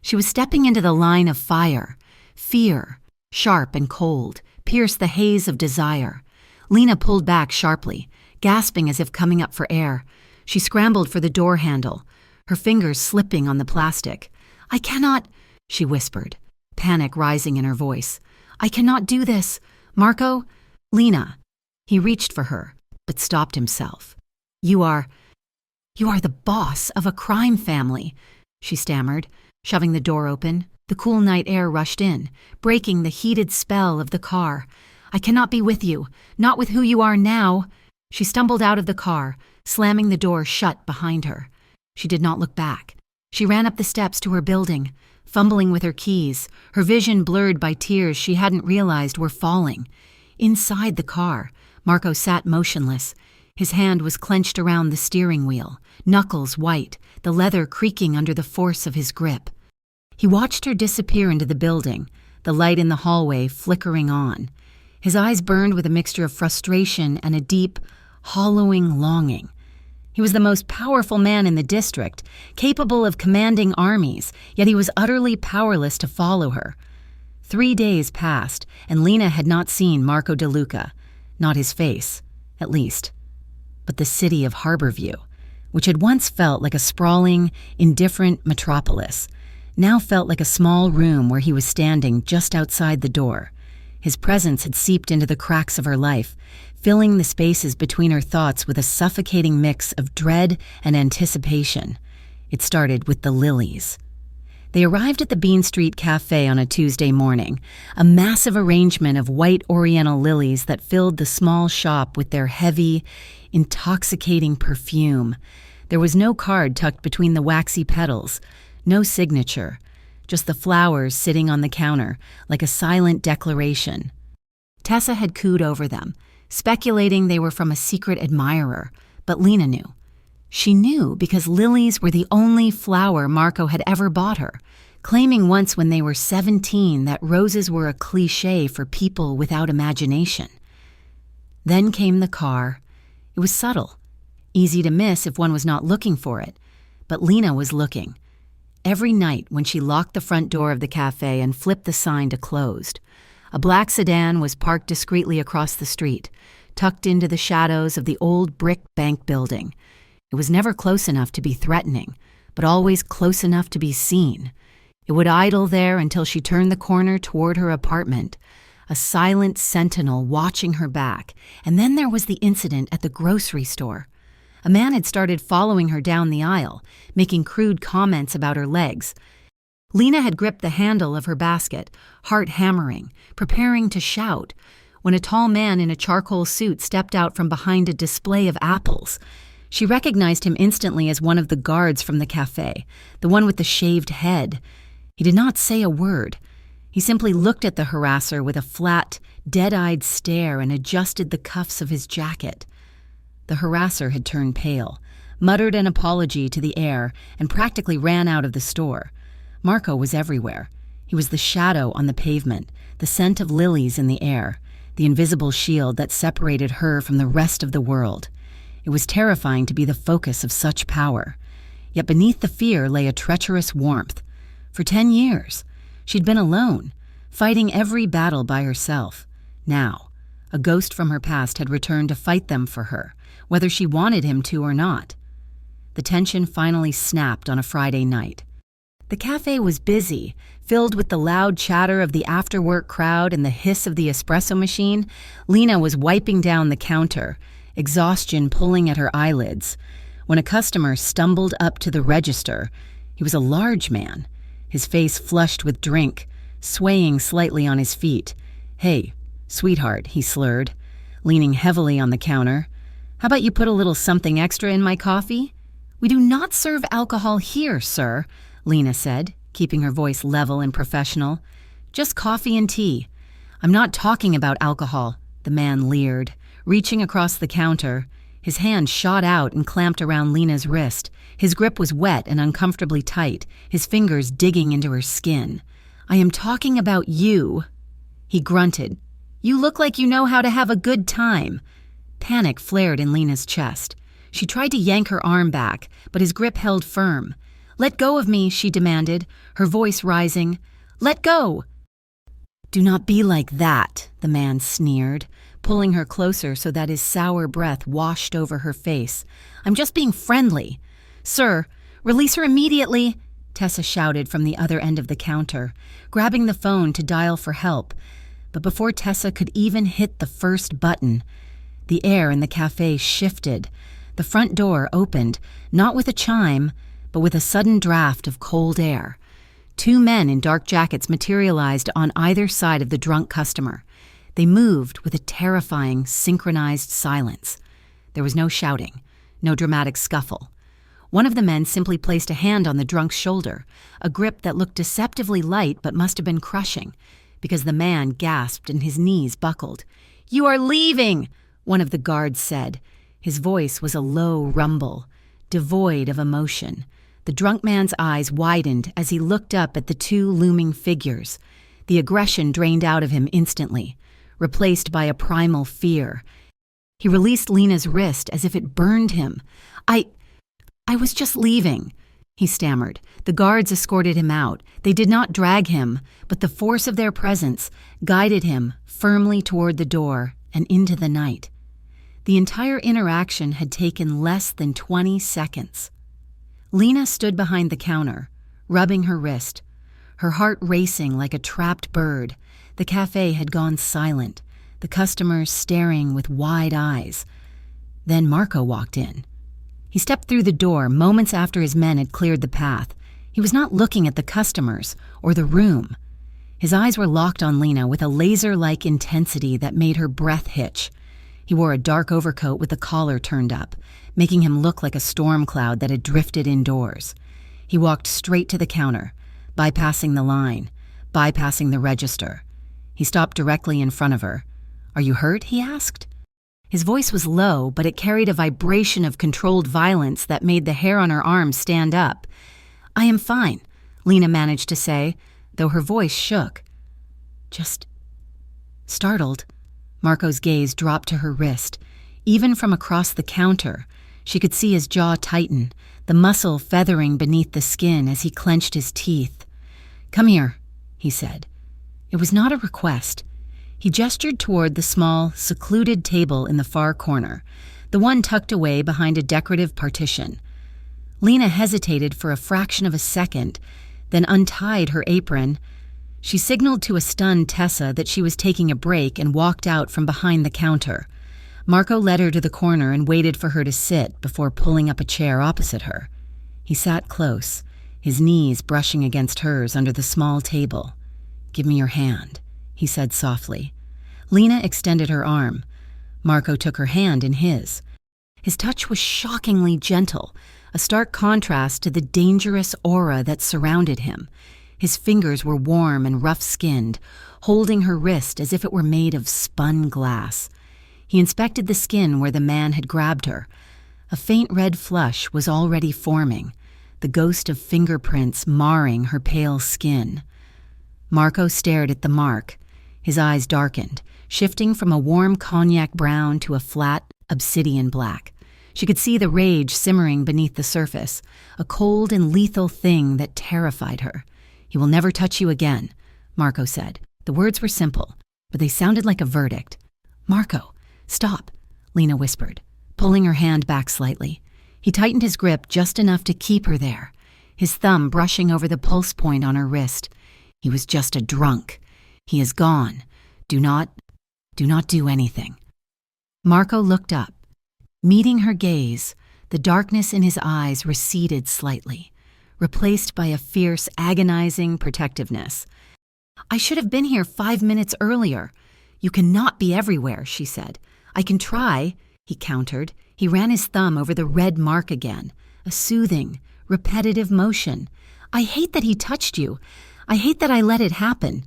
she was stepping into the line of fire. Fear, sharp and cold, pierced the haze of desire. Lena pulled back sharply, gasping as if coming up for air. She scrambled for the door handle, her fingers slipping on the plastic. "I cannot," she whispered, panic rising in her voice. "I cannot do this. Marco?" "Lena." He reached for her, but stopped himself. You are the boss of a crime family," she stammered, shoving the door open. The cool night air rushed in, breaking the heated spell of the car. "I cannot be with you, not with who you are now." She stumbled out of the car, slamming the door shut behind her. She did not look back. She ran up the steps to her building, fumbling with her keys, her vision blurred by tears she hadn't realized were falling. Inside the car, Marco sat motionless. His hand was clenched around the steering wheel, knuckles white, the leather creaking under the force of his grip. He watched her disappear into the building, the light in the hallway flickering on. His eyes burned with a mixture of frustration and a deep, hollowing longing. He was the most powerful man in the district, capable of commanding armies, yet he was utterly powerless to follow her. 3 days passed, and Lena had not seen Marco DeLuca, not his face, at least, but the city of Harborview, which had once felt like a sprawling, indifferent metropolis, now felt like a small room where he was standing just outside the door. His presence had seeped into the cracks of her life, filling the spaces between her thoughts with a suffocating mix of dread and anticipation. It started with the lilies. They arrived at the Bean Street Café on a Tuesday morning, a massive arrangement of white oriental lilies that filled the small shop with their heavy, intoxicating perfume. There was no card tucked between the waxy petals, no signature, just the flowers sitting on the counter like a silent declaration. Tessa had cooed over them, speculating they were from a secret admirer, but Lena knew. She knew because lilies were the only flower Marco had ever bought her, claiming once when they were 17 that roses were a cliché for people without imagination. Then came the car. It was subtle, easy to miss if one was not looking for it, but Lena was looking. Every night when she locked the front door of the cafe and flipped the sign to closed, a black sedan was parked discreetly across the street, tucked into the shadows of the old brick bank building. It was never close enough to be threatening, but always close enough to be seen. It would idle there until she turned the corner toward her apartment, a silent sentinel watching her back. And then there was the incident at the grocery store. A man had started following her down the aisle, making crude comments about her legs. Lena had gripped the handle of her basket, heart hammering, preparing to shout, when a tall man in a charcoal suit stepped out from behind a display of apples. She recognized him instantly as one of the guards from the cafe, the one with the shaved head. He did not say a word. He simply looked at the harasser with a flat, dead-eyed stare and adjusted the cuffs of his jacket. The harasser had turned pale, muttered an apology to the air, and practically ran out of the store. Marco was everywhere. He was the shadow on the pavement, the scent of lilies in the air, the invisible shield that separated her from the rest of the world. It was terrifying to be the focus of such power. Yet beneath the fear lay a treacherous warmth. For 10 years, she'd been alone, fighting every battle by herself. Now, a ghost from her past had returned to fight them for her, whether she wanted him to or not. The tension finally snapped on a Friday night. The cafe was busy, filled with the loud chatter of the after-work crowd and the hiss of the espresso machine. Lena was wiping down the counter, exhaustion pulling at her eyelids, when a customer stumbled up to the register. He was a large man, his face flushed with drink, swaying slightly on his feet. "Hey, sweetheart," he slurred, leaning heavily on the counter. "How about you put a little something extra in my coffee?" "We do not serve alcohol here, sir," Lena said, keeping her voice level and professional. "Just coffee and tea." "I'm not talking about alcohol," the man leered, reaching across the counter. His hand shot out and clamped around Lena's wrist. His grip was wet and uncomfortably tight, his fingers digging into her skin. "I am talking about you." He grunted. "You look like you know how to have a good time." Panic flared in Lena's chest. She tried to yank her arm back, but his grip held firm. "Let go of me," she demanded, her voice rising. "Let go!" "Do not be like that," the man sneered, pulling her closer so that his sour breath washed over her face. "I'm just being friendly." "Sir, release her immediately," Tessa shouted from the other end of the counter, grabbing the phone to dial for help. But before Tessa could even hit the first button, the air in the cafe shifted. The front door opened, not with a chime, but with a sudden draft of cold air. 2 men in dark jackets materialized on either side of the drunk customer. They moved with a terrifying, synchronized silence. There was no shouting, no dramatic scuffle. One of the men simply placed a hand on the drunk's shoulder, a grip that looked deceptively light but must have been crushing, because the man gasped and his knees buckled. "You are leaving!" one of the guards said. His voice was a low rumble, devoid of emotion. The drunk man's eyes widened as he looked up at the 2 looming figures. The aggression drained out of him instantly, replaced by a primal fear. He released Lena's wrist as if it burned him. I was just leaving," he stammered. The guards escorted him out. They did not drag him, but the force of their presence guided him firmly toward the door and into the night. The entire interaction had taken less than 20 seconds. Lena stood behind the counter, rubbing her wrist, her heart racing like a trapped bird. The cafe had gone silent, the customers staring with wide eyes. Then Marco walked in. He stepped through the door moments after his men had cleared the path. He was not looking at the customers or the room. His eyes were locked on Lena with a laser-like intensity that made her breath hitch. He wore a dark overcoat with the collar turned up, making him look like a storm cloud that had drifted indoors. He walked straight to the counter, bypassing the line, bypassing the register. He stopped directly in front of her. "Are you hurt?" he asked. His voice was low, but it carried a vibration of controlled violence that made the hair on her arms stand up. "I am fine," Lena managed to say, though her voice shook. "Just..." Startled, Marco's gaze dropped to her wrist. Even from across the counter, she could see his jaw tighten, the muscle feathering beneath the skin as he clenched his teeth. "Come here," he said. It was not a request. He gestured toward the small, secluded table in the far corner, the one tucked away behind a decorative partition. Lena hesitated for a fraction of a second, then untied her apron. She signaled to a stunned Tessa that she was taking a break and walked out from behind the counter. Marco led her to the corner and waited for her to sit before pulling up a chair opposite her. He sat close, his knees brushing against hers under the small table. "Give me your hand," he said softly. Lena extended her arm. Marco took her hand in his. His touch was shockingly gentle, a stark contrast to the dangerous aura that surrounded him. His fingers were warm and rough-skinned, holding her wrist as if it were made of spun glass. He inspected the skin where the man had grabbed her. A faint red flush was already forming, the ghost of fingerprints marring her pale skin. Marco stared at the mark. His eyes darkened, shifting from a warm cognac brown to a flat obsidian black. She could see the rage simmering beneath the surface, a cold and lethal thing that terrified her. "He will never touch you again," Marco said. The words were simple, but they sounded like a verdict. "Marco, stop," Lena whispered, pulling her hand back slightly. He tightened his grip just enough to keep her there, his thumb brushing over the pulse point on her wrist. "He was just a drunk. He is gone. Do not do anything." Marco looked up. Meeting her gaze, the darkness in his eyes receded slightly, replaced by a fierce, agonizing protectiveness. "I should have been here 5 minutes earlier. You cannot be everywhere," she said. "I can try," he countered. He ran his thumb over the red mark again, a soothing, repetitive motion. "I hate that he touched you. I hate that I let it happen."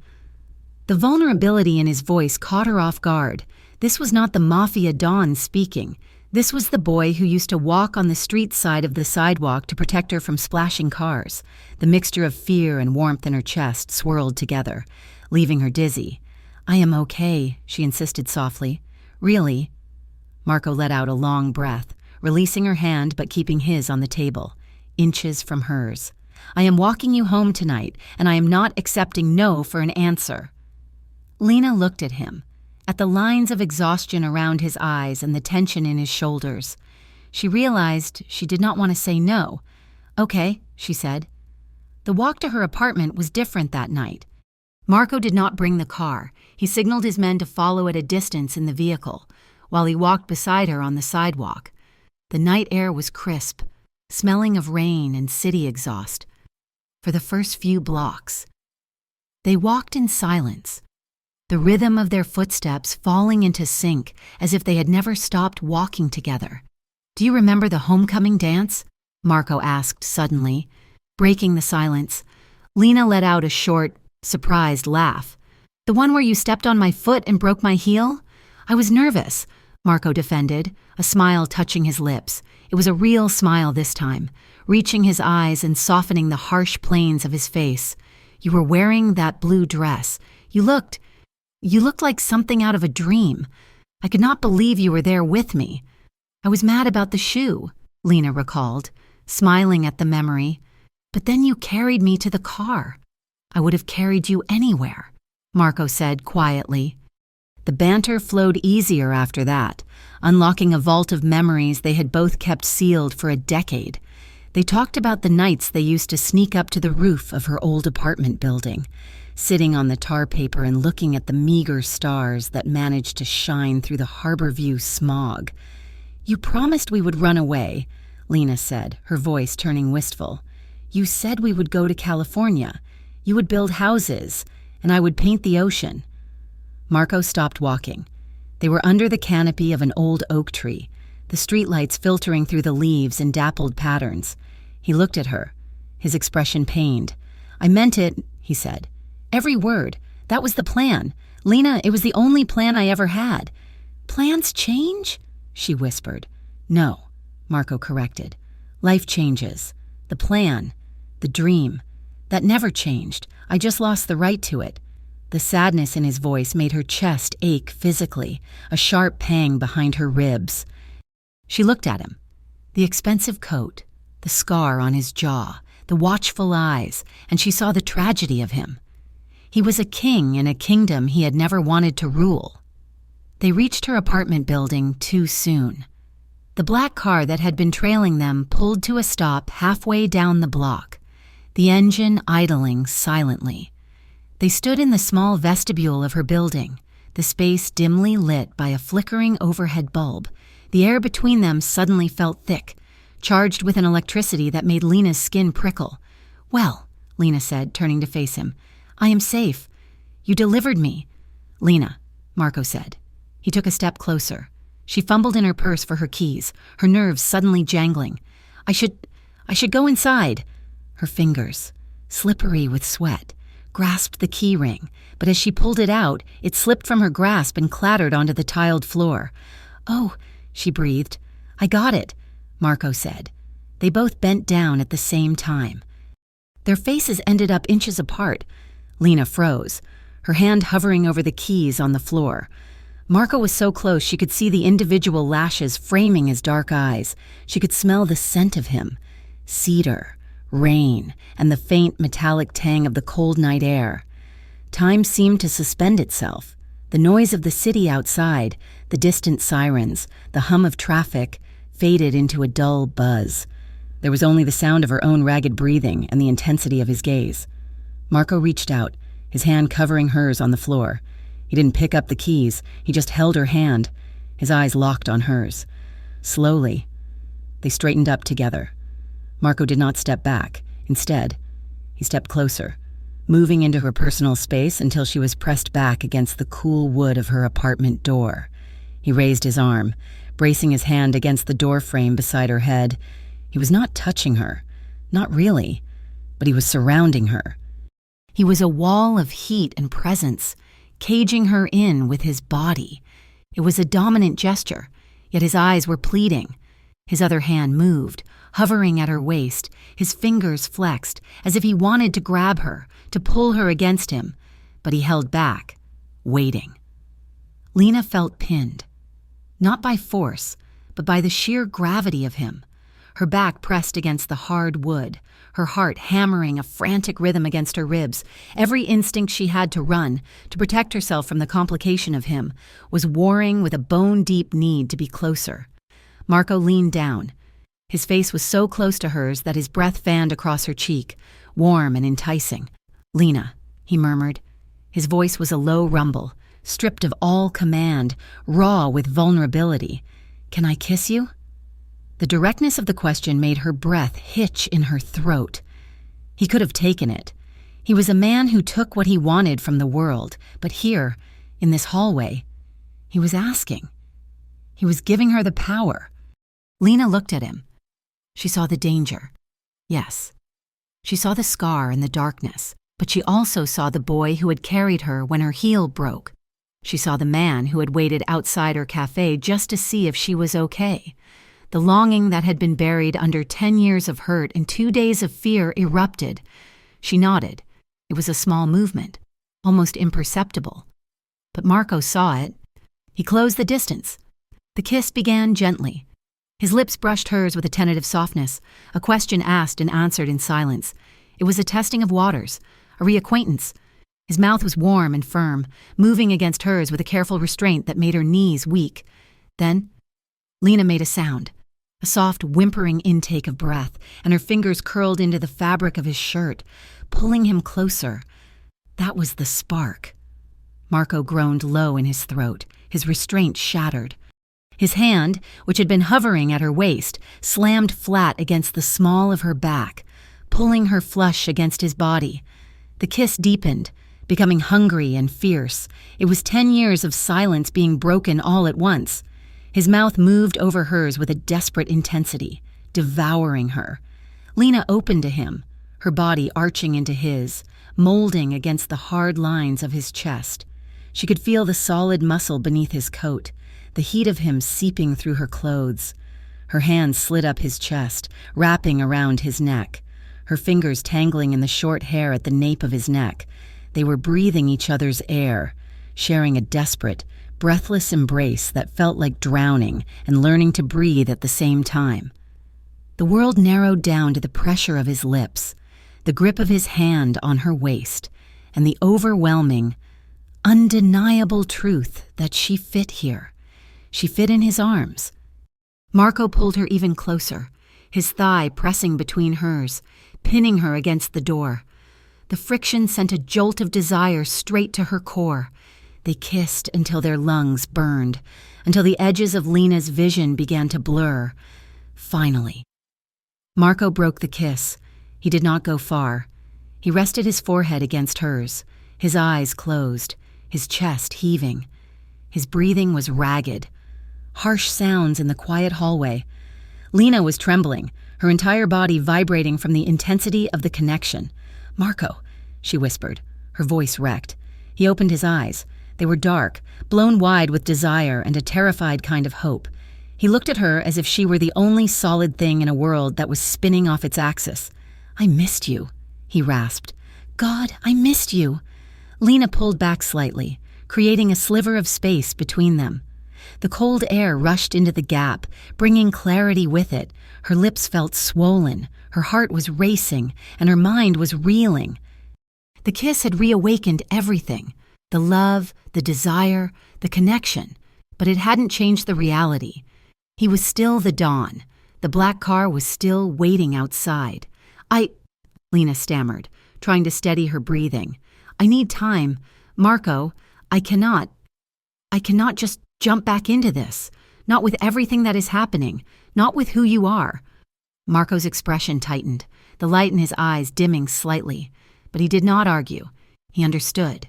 The vulnerability in his voice caught her off guard. This was not the Mafia Don speaking. This was the boy who used to walk on the street side of the sidewalk to protect her from splashing cars. The mixture of fear and warmth in her chest swirled together, leaving her dizzy. "I am okay," she insisted softly. "Really?" Marco let out a long breath, releasing her hand but keeping his on the table, inches from hers. "I am walking you home tonight, and I am not accepting no for an answer." Lena looked at him, at the lines of exhaustion around his eyes and the tension in his shoulders. She realized she did not want to say no. "Okay," she said. The walk to her apartment was different that night. Marco did not bring the car. He signaled his men to follow at a distance in the vehicle, while he walked beside her on the sidewalk. The night air was crisp, smelling of rain and city exhaust. For the first few blocks, they walked in silence, the rhythm of their footsteps falling into sync as if they had never stopped walking together. "Do you remember the homecoming dance?" Marco asked suddenly, breaking the silence. Lena let out a short, surprised laugh. "The one where you stepped on my foot and broke my heel? I was nervous," Marco defended, a smile touching his lips. It was a real smile this time, reaching his eyes and softening the harsh planes of his face. "You were wearing that blue dress. You looked like something out of a dream. I could not believe you were there with me. I was mad about the shoe," Lena recalled, smiling at the memory. But then you carried me to the car. I would have carried you anywhere, Marco said quietly. The banter flowed easier after that, unlocking a vault of memories they had both kept sealed for a decade. They talked about the nights they used to sneak up to the roof of her old apartment building, sitting on the tar paper and looking at the meager stars that managed to shine through the harbor view smog. "You promised we would run away," Lena said, her voice turning wistful. "You said we would go to California. You would build houses, and I would paint the ocean." Marco stopped walking. They were under the canopy of an old oak tree, the streetlights filtering through the leaves in dappled patterns. He looked at her, his expression pained. "I meant it," he said. "Every word. That was the plan. Lena, it was the only plan I ever had." "Plans change?" she whispered. "No," Marco corrected. "Life changes. The plan, the dream, that never changed. I just lost the right to it." The sadness in his voice made her chest ache physically, a sharp pang behind her ribs. She looked at him. The expensive coat, the scar on his jaw, the watchful eyes, and she saw the tragedy of him. He was a king in a kingdom he had never wanted to rule. They reached her apartment building too soon. The black car that had been trailing them pulled to a stop halfway down the block, the engine idling silently. They stood in the small vestibule of her building, the space dimly lit by a flickering overhead bulb. The air between them suddenly felt thick, charged with an electricity that made Lena's skin prickle. "Well," Lena said, turning to face him, "I am safe. You delivered me." "Lena," Marco said. He took a step closer. She fumbled in her purse for her keys, her nerves suddenly jangling. I should go inside." Her fingers, slippery with sweat, grasped the key ring, but as she pulled it out, it slipped from her grasp and clattered onto the tiled floor. "Oh," she breathed. "I got it," Marco said. They both bent down at the same time. Their faces ended up inches apart. Lena froze, her hand hovering over the keys on the floor. Marco was so close she could see the individual lashes framing his dark eyes. She could smell the scent of him. Cedar, rain, and the faint metallic tang of the cold night air. Time seemed to suspend itself. The noise of the city outside, the distant sirens, the hum of traffic, faded into a dull buzz. There was only the sound of her own ragged breathing and the intensity of his gaze. Marco reached out, his hand covering hers on the floor. He didn't pick up the keys, he just held her hand, his eyes locked on hers. Slowly, they straightened up together. Marco did not step back. Instead, he stepped closer, moving into her personal space until she was pressed back against the cool wood of her apartment door. He raised his arm, bracing his hand against the door frame beside her head. He was not touching her, not really, but he was surrounding her. He was a wall of heat and presence, caging her in with his body. It was a dominant gesture, yet his eyes were pleading. His other hand moved, hovering at her waist, his fingers flexed, as if he wanted to grab her, to pull her against him, but he held back, waiting. Lena felt pinned, not by force, but by the sheer gravity of him. Her back pressed against the hard wood, her heart hammering a frantic rhythm against her ribs. Every instinct she had to run, to protect herself from the complication of him, was warring with a bone-deep need to be closer. Marco leaned down. His face was so close to hers that his breath fanned across her cheek, warm and enticing. "Lena," he murmured. His voice was a low rumble, stripped of all command, raw with vulnerability. "Can I kiss you?" The directness of the question made her breath hitch in her throat. He could have taken it. He was a man who took what he wanted from the world, but here, in this hallway, he was asking. He was giving her the power. Lena looked at him. She saw the danger. Yes. She saw the scar and the darkness, but she also saw the boy who had carried her when her heel broke. She saw the man who had waited outside her cafe just to see if she was okay. The longing that had been buried under 10 years of hurt and 2 days of fear erupted. She nodded. It was a small movement, almost imperceptible. But Marco saw it. He closed the distance. The kiss began gently. His lips brushed hers with a tentative softness, a question asked and answered in silence. It was a testing of waters, a reacquaintance. His mouth was warm and firm, moving against hers with a careful restraint that made her knees weak. Then, Lena made a sound, a soft, whimpering intake of breath, and her fingers curled into the fabric of his shirt, pulling him closer. That was the spark. Marco groaned low in his throat, his restraint shattered. His hand, which had been hovering at her waist, slammed flat against the small of her back, pulling her flush against his body. The kiss deepened, becoming hungry and fierce. It was 10 years of silence being broken all at once. His mouth moved over hers with a desperate intensity, devouring her. Lena opened to him, her body arching into his, molding against the hard lines of his chest. She could feel the solid muscle beneath his coat, the heat of him seeping through her clothes. Her hands slid up his chest, wrapping around his neck, her fingers tangling in the short hair at the nape of his neck. They were breathing each other's air, sharing a desperate, breathless embrace that felt like drowning and learning to breathe at the same time. The world narrowed down to the pressure of his lips, the grip of his hand on her waist, and the overwhelming, undeniable truth that she fit here. She fit in his arms. Marco pulled her even closer, his thigh pressing between hers, pinning her against the door. The friction sent a jolt of desire straight to her core. They kissed until their lungs burned, until the edges of Lena's vision began to blur. Finally, Marco broke the kiss. He did not go far. He rested his forehead against hers, his eyes closed, his chest heaving. His breathing was ragged. Harsh sounds in the quiet hallway. Lena was trembling, her entire body vibrating from the intensity of the connection. "Marco," she whispered, her voice wrecked. He opened his eyes. They were dark, blown wide with desire and a terrified kind of hope. He looked at her as if she were the only solid thing in a world that was spinning off its axis. "I missed you," he rasped. "God, I missed you." Lena pulled back slightly, creating a sliver of space between them. The cold air rushed into the gap, bringing clarity with it. Her lips felt swollen, her heart was racing, and her mind was reeling. The kiss had reawakened everything. The love, the desire, the connection, but it hadn't changed the reality. He was still the Dawn. The black car was still waiting outside. Lena stammered, trying to steady her breathing. "I need time. Marco, I cannot just jump back into this. Not with everything that is happening. Not with who you are." Marco's expression tightened, the light in his eyes dimming slightly, but he did not argue. He understood.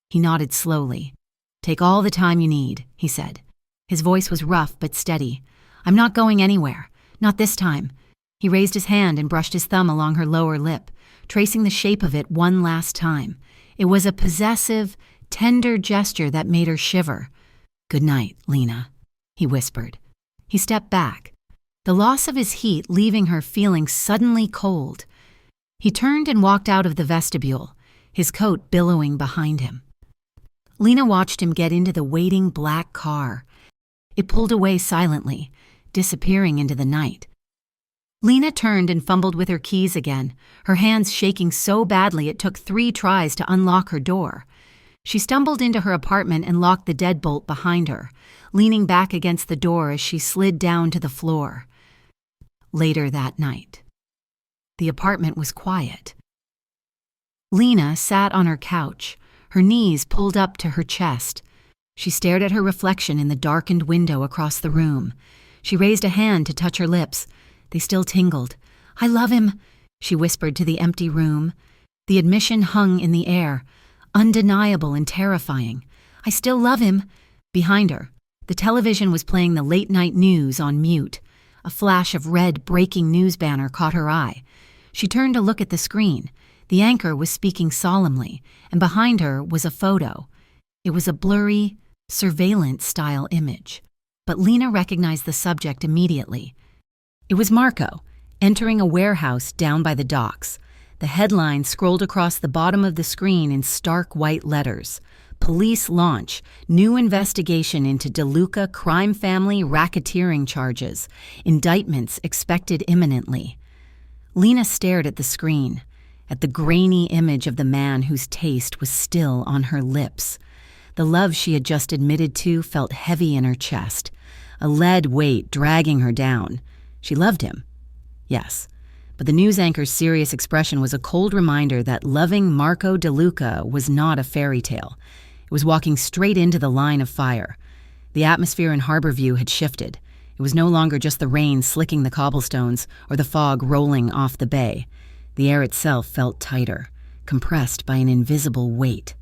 He nodded slowly. "Take all the time you need," he said. His voice was rough but steady. "I'm not going anywhere. Not this time." He raised his hand and brushed his thumb along her lower lip, tracing the shape of it one last time. It was a possessive, tender gesture that made her shiver. "Good night, Lena," he whispered. He stepped back, the loss of his heat leaving her feeling suddenly cold. He turned and walked out of the vestibule, his coat billowing behind him. Lena watched him get into the waiting black car. It pulled away silently, disappearing into the night. Lena turned and fumbled with her keys again, her hands shaking so badly it took 3 tries to unlock her door. She stumbled into her apartment and locked the deadbolt behind her, leaning back against the door as she slid down to the floor. Later that night, the apartment was quiet. Lena sat on her couch, her knees pulled up to her chest. She stared at her reflection in the darkened window across the room. She raised a hand to touch her lips. They still tingled. "I love him," she whispered to the empty room. The admission hung in the air, undeniable and terrifying. "I still love him." Behind her, the television was playing the late-night news on mute. A flash of red breaking news banner caught her eye. She turned to look at the screen. The anchor was speaking solemnly, and behind her was a photo. It was a blurry, surveillance-style image. But Lena recognized the subject immediately. It was Marco, entering a warehouse down by the docks. The headline scrolled across the bottom of the screen in stark white letters. "Police launch. New investigation into DeLuca crime family racketeering charges. Indictments expected imminently." Lena stared at the screen. at the grainy image of the man whose taste was still on her lips. The love she had just admitted to felt heavy in her chest, a lead weight dragging her down. She loved him. Yes, but the news anchor's serious expression was a cold reminder that loving Marco DeLuca was not a fairy tale. It was walking straight into the line of fire. The atmosphere in Harborview had shifted. It was no longer just the rain slicking the cobblestones or the fog rolling off the bay. The air itself felt tighter, compressed by an invisible weight.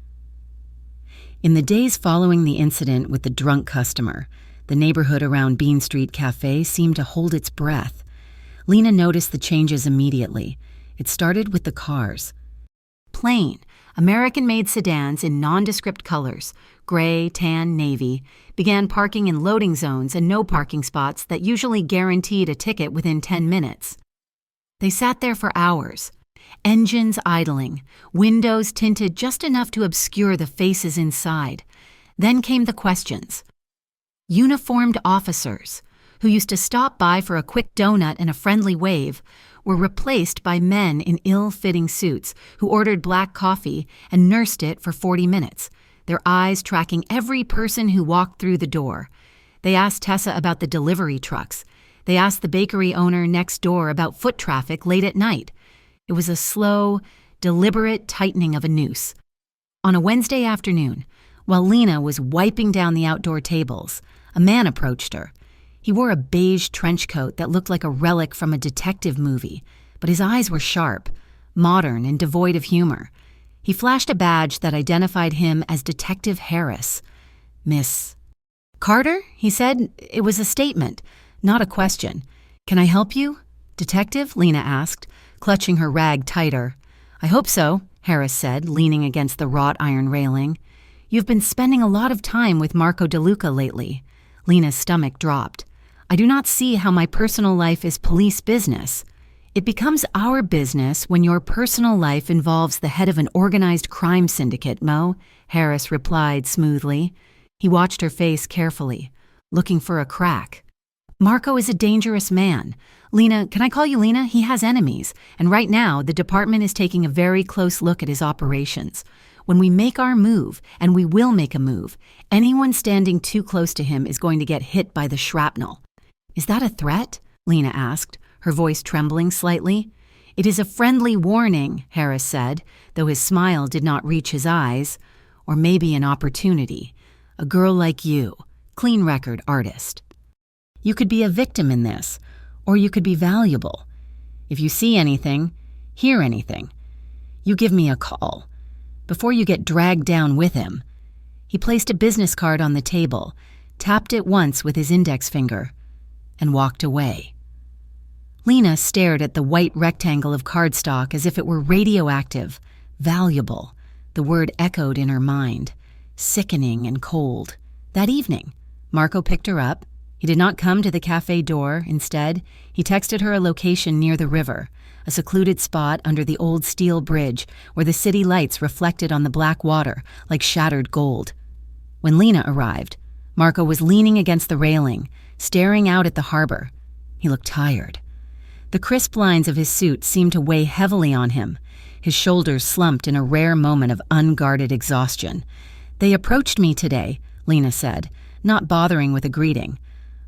In the days following the incident with the drunk customer, the neighborhood around Bean Street Café seemed to hold its breath. Lena noticed the changes immediately. It started with the cars. Plain, American-made sedans in nondescript colors, gray, tan, navy, began parking in loading zones and no parking spots that usually guaranteed a ticket within 10 minutes. They sat there for hours, engines idling, windows tinted just enough to obscure the faces inside. Then came the questions. Uniformed officers, who used to stop by for a quick donut and a friendly wave, were replaced by men in ill-fitting suits who ordered black coffee and nursed it for 40 minutes, their eyes tracking every person who walked through the door. They asked Tessa about the delivery trucks. They asked the bakery owner next door about foot traffic late at night. It was a slow, deliberate tightening of a noose. On a Wednesday afternoon, while Lena was wiping down the outdoor tables, a man approached her. He wore a beige trench coat that looked like a relic from a detective movie, but his eyes were sharp, modern, and devoid of humor. He flashed a badge that identified him as Detective Harris. "Miss Carter?" he said. It was a statement, not a question. "Can I help you, Detective?" Lena asked, clutching her rag tighter. "I hope so," Harris said, leaning against the wrought iron railing. "You've been spending a lot of time with Marco DeLuca lately." Lena's stomach dropped. "I do not see how my personal life is police business." "It becomes our business when your personal life involves the head of an organized crime syndicate, Mo," Harris replied smoothly. He watched her face carefully, looking for a crack. "Marco is a dangerous man. Lena, can I call you Lena? He has enemies, and right now the department is taking a very close look at his operations. When we make our move, and we will make a move, anyone standing too close to him is going to get hit by the shrapnel." "Is that a threat?" Lena asked, her voice trembling slightly. "It is a friendly warning," Harris said, though his smile did not reach his eyes. "Or maybe an opportunity. A girl like you, clean record artist. You could be a victim in this, or you could be valuable. If you see anything, hear anything, you give me a call. Before you get dragged down with him." He placed a business card on the table, tapped it once with his index finger, and walked away. Lena stared at the white rectangle of cardstock as if it were radioactive. Valuable. The word echoed in her mind. Sickening and cold. That evening, Marco picked her up. He did not come to the cafe door. Instead, he texted her a location near the river, a secluded spot under the old steel bridge where the city lights reflected on the black water like shattered gold. When Lena arrived, Marco was leaning against the railing, staring out at the harbor. He looked tired. The crisp lines of his suit seemed to weigh heavily on him. His shoulders slumped in a rare moment of unguarded exhaustion. "They approached me today," Lena said, not bothering with a greeting.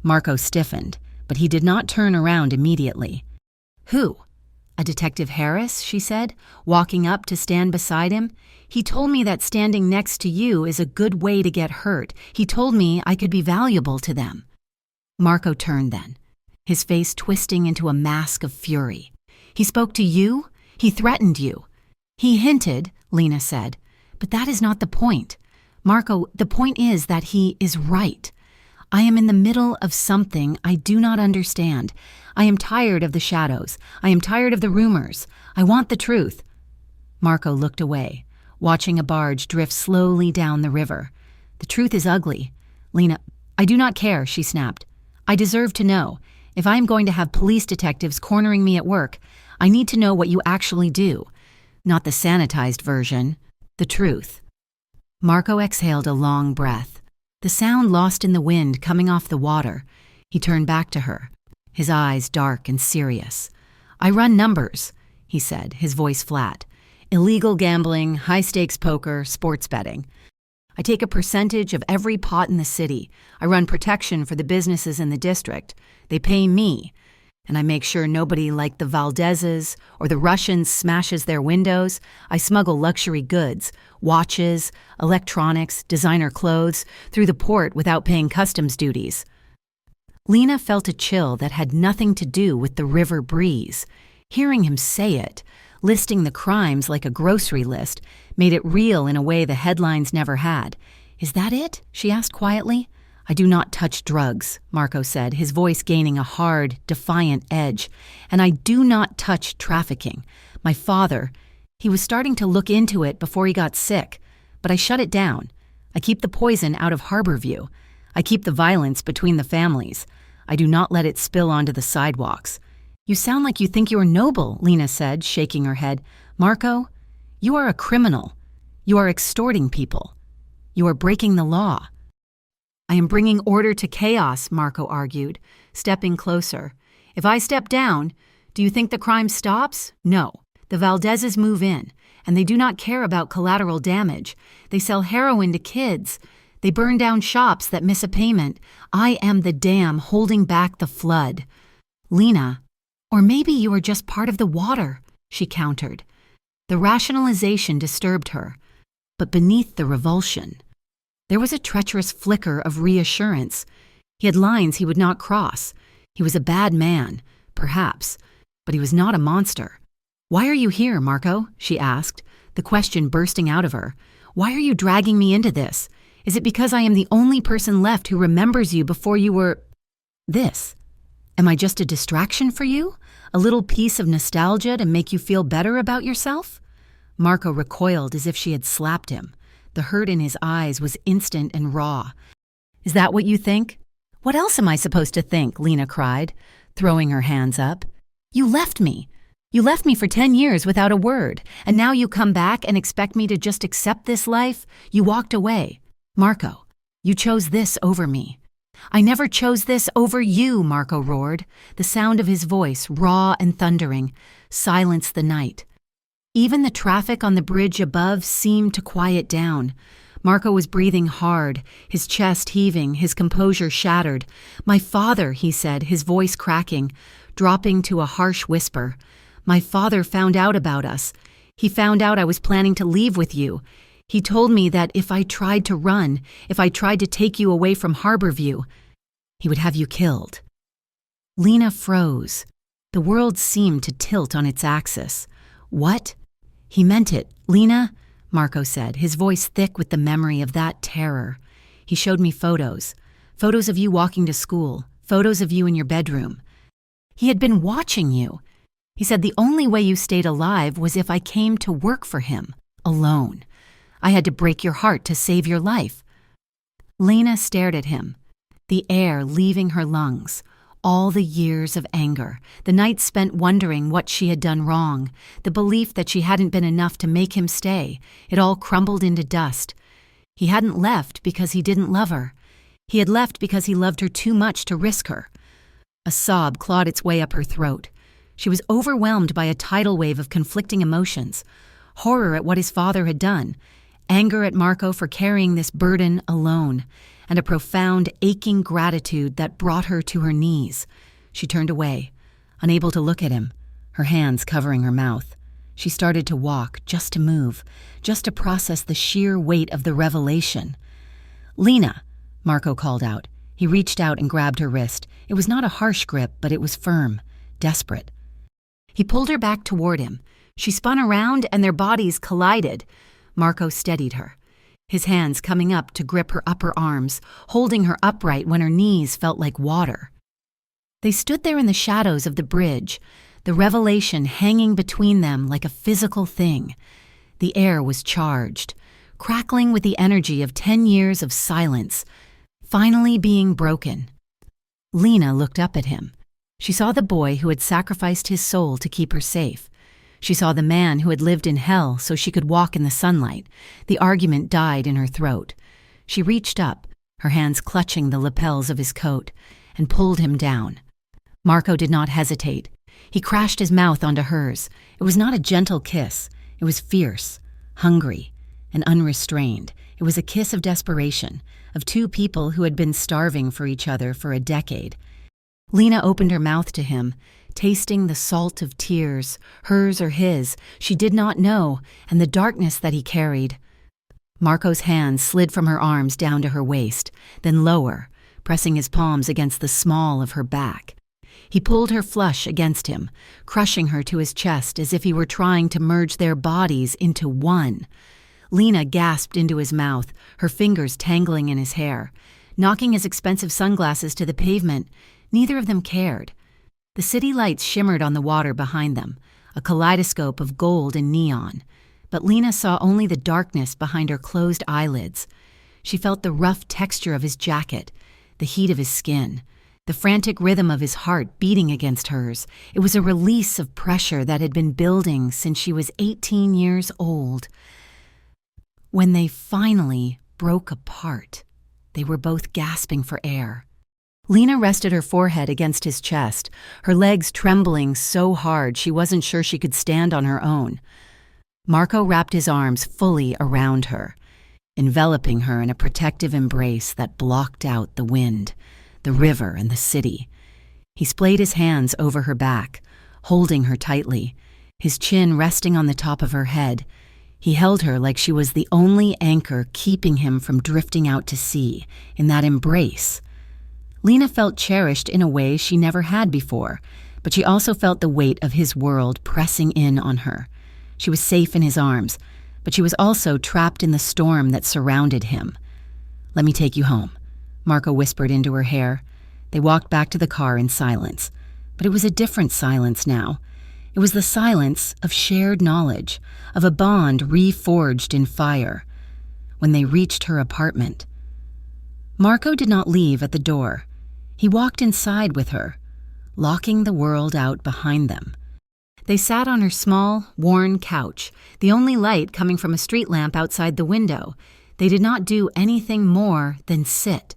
Marco stiffened, but he did not turn around immediately. "Who?" "A Detective Harris," she said, walking up to stand beside him. "He told me that standing next to you is a good way to get hurt. He told me I could be valuable to them." Marco turned then, his face twisting into a mask of fury. "He spoke to you? He threatened you?" "He hinted," Lena said, "but that is not the point. Marco, the point is that he is right. I am in the middle of something I do not understand. I am tired of the shadows. I am tired of the rumors. I want the truth." Marco looked away, watching a barge drift slowly down the river. "The truth is ugly." Lena, "I do not care," she snapped. "I deserve to know. If I am going to have police detectives cornering me at work, I need to know what you actually do. Not the sanitized version. The truth." Marco exhaled a long breath. The sound lost in the wind coming off the water. He turned back to her, his eyes dark and serious. "I run numbers," he said, his voice flat. Illegal gambling, high-stakes poker, sports betting. I take a percentage of every pot in the city. I run protection for the businesses in the district. They pay me. And I make sure nobody like the Valdezes or the Russians smashes their windows. I smuggle luxury goods, watches, electronics, designer clothes through the port without paying customs duties. Lena felt a chill that had nothing to do with the river breeze. Hearing him say it, listing the crimes like a grocery list, made it real in a way the headlines never had. "Is that it?" she asked quietly. "I do not touch drugs," Marco said, his voice gaining a hard, defiant edge. "And I do not touch trafficking. My father, he was starting to look into it before he got sick, but I shut it down. I keep the poison out of Harborview. I keep the violence between the families. I do not let it spill onto the sidewalks." "You sound like you think you are noble," Lena said, shaking her head. "Marco, you are a criminal. You are extorting people. You are breaking the law." "I am bringing order to chaos," Marco argued, stepping closer. "If I step down, do you think the crime stops? No. The Valdezes move in, and they do not care about collateral damage. They sell heroin to kids. They burn down shops that miss a payment. I am the dam holding back the flood." "Lena, or maybe you are just part of the water," she countered. The rationalization disturbed her, but beneath the revulsion, there was a treacherous flicker of reassurance. He had lines he would not cross. He was a bad man, perhaps, but he was not a monster. "Why are you here, Marco?" she asked, the question bursting out of her. "Why are you dragging me into this? Is it because I am the only person left who remembers you before you were this? Am I just a distraction for you? A little piece of nostalgia to make you feel better about yourself?" Marco recoiled as if she had slapped him. The hurt in his eyes was instant and raw. "Is that what you think?" "What else am I supposed to think?" Lena cried, throwing her hands up. "You left me. You left me for 10 years without a word, and now you come back and expect me to just accept this life? You walked away. Marco, you chose this over me." "I never chose this over you," Marco roared. The sound of his voice, raw and thundering, silenced the night. Even the traffic on the bridge above seemed to quiet down. Marco was breathing hard, his chest heaving, his composure shattered. "My father," he said, his voice cracking, dropping to a harsh whisper. "My father found out about us. He found out I was planning to leave with you. He told me that if I tried to run, if I tried to take you away from Harborview, he would have you killed." Lena froze. The world seemed to tilt on its axis. "What?" "He meant it, Lena," Marco said, his voice thick with the memory of that terror. "He showed me photos of you walking to school, photos of you in your bedroom. He had been watching you. He said the only way you stayed alive was if I came to work for him, alone. I had to break your heart to save your life." Lena stared at him, the air leaving her lungs. All the years of anger, the nights spent wondering what she had done wrong, the belief that she hadn't been enough to make him stay, it all crumbled into dust. He hadn't left because he didn't love her. He had left because he loved her too much to risk her. A sob clawed its way up her throat. She was overwhelmed by a tidal wave of conflicting emotions. Horror at what his father had done, anger at Marco for carrying this burden alone, and a profound, aching gratitude that brought her to her knees. She turned away, unable to look at him, her hands covering her mouth. She started to walk, just to move, just to process the sheer weight of the revelation. "Lena," Marco called out. He reached out and grabbed her wrist. It was not a harsh grip, but it was firm, desperate. He pulled her back toward him. She spun around and their bodies collided. Marco steadied her, his hands coming up to grip her upper arms, holding her upright when her knees felt like water. They stood there in the shadows of the bridge, the revelation hanging between them like a physical thing. The air was charged, crackling with the energy of 10 years of silence, finally being broken. Lena looked up at him. She saw the boy who had sacrificed his soul to keep her safe. She saw the man who had lived in hell so she could walk in the sunlight. The argument died in her throat. She reached up, her hands clutching the lapels of his coat, and pulled him down. Marco did not hesitate. He crashed his mouth onto hers. It was not a gentle kiss. It was fierce, hungry, and unrestrained. It was a kiss of desperation, of two people who had been starving for each other for a decade. Lena opened her mouth to him, tasting the salt of tears, hers or his, she did not know, and the darkness that he carried. Marco's hands slid from her arms down to her waist, then lower, pressing his palms against the small of her back. He pulled her flush against him, crushing her to his chest as if he were trying to merge their bodies into one. Lena gasped into his mouth, her fingers tangling in his hair. Knocking his expensive sunglasses to the pavement, neither of them cared. The city lights shimmered on the water behind them, a kaleidoscope of gold and neon. But Lena saw only the darkness behind her closed eyelids. She felt the rough texture of his jacket, the heat of his skin, the frantic rhythm of his heart beating against hers. It was a release of pressure that had been building since she was 18 years old. When they finally broke apart, they were both gasping for air. Lena rested her forehead against his chest, her legs trembling so hard she wasn't sure she could stand on her own. Marco wrapped his arms fully around her, enveloping her in a protective embrace that blocked out the wind, the river, and the city. He splayed his hands over her back, holding her tightly, his chin resting on the top of her head. He held her like she was the only anchor keeping him from drifting out to sea. In that embrace, Lena felt cherished in a way she never had before, but she also felt the weight of his world pressing in on her. She was safe in his arms, but she was also trapped in the storm that surrounded him. "Let me take you home," Marco whispered into her hair. They walked back to the car in silence, but it was a different silence now. It was the silence of shared knowledge, of a bond reforged in fire. When they reached her apartment, Marco did not leave at the door. He walked inside with her, locking the world out behind them. They sat on her small, worn couch, the only light coming from a street lamp outside the window. They did not do anything more than sit.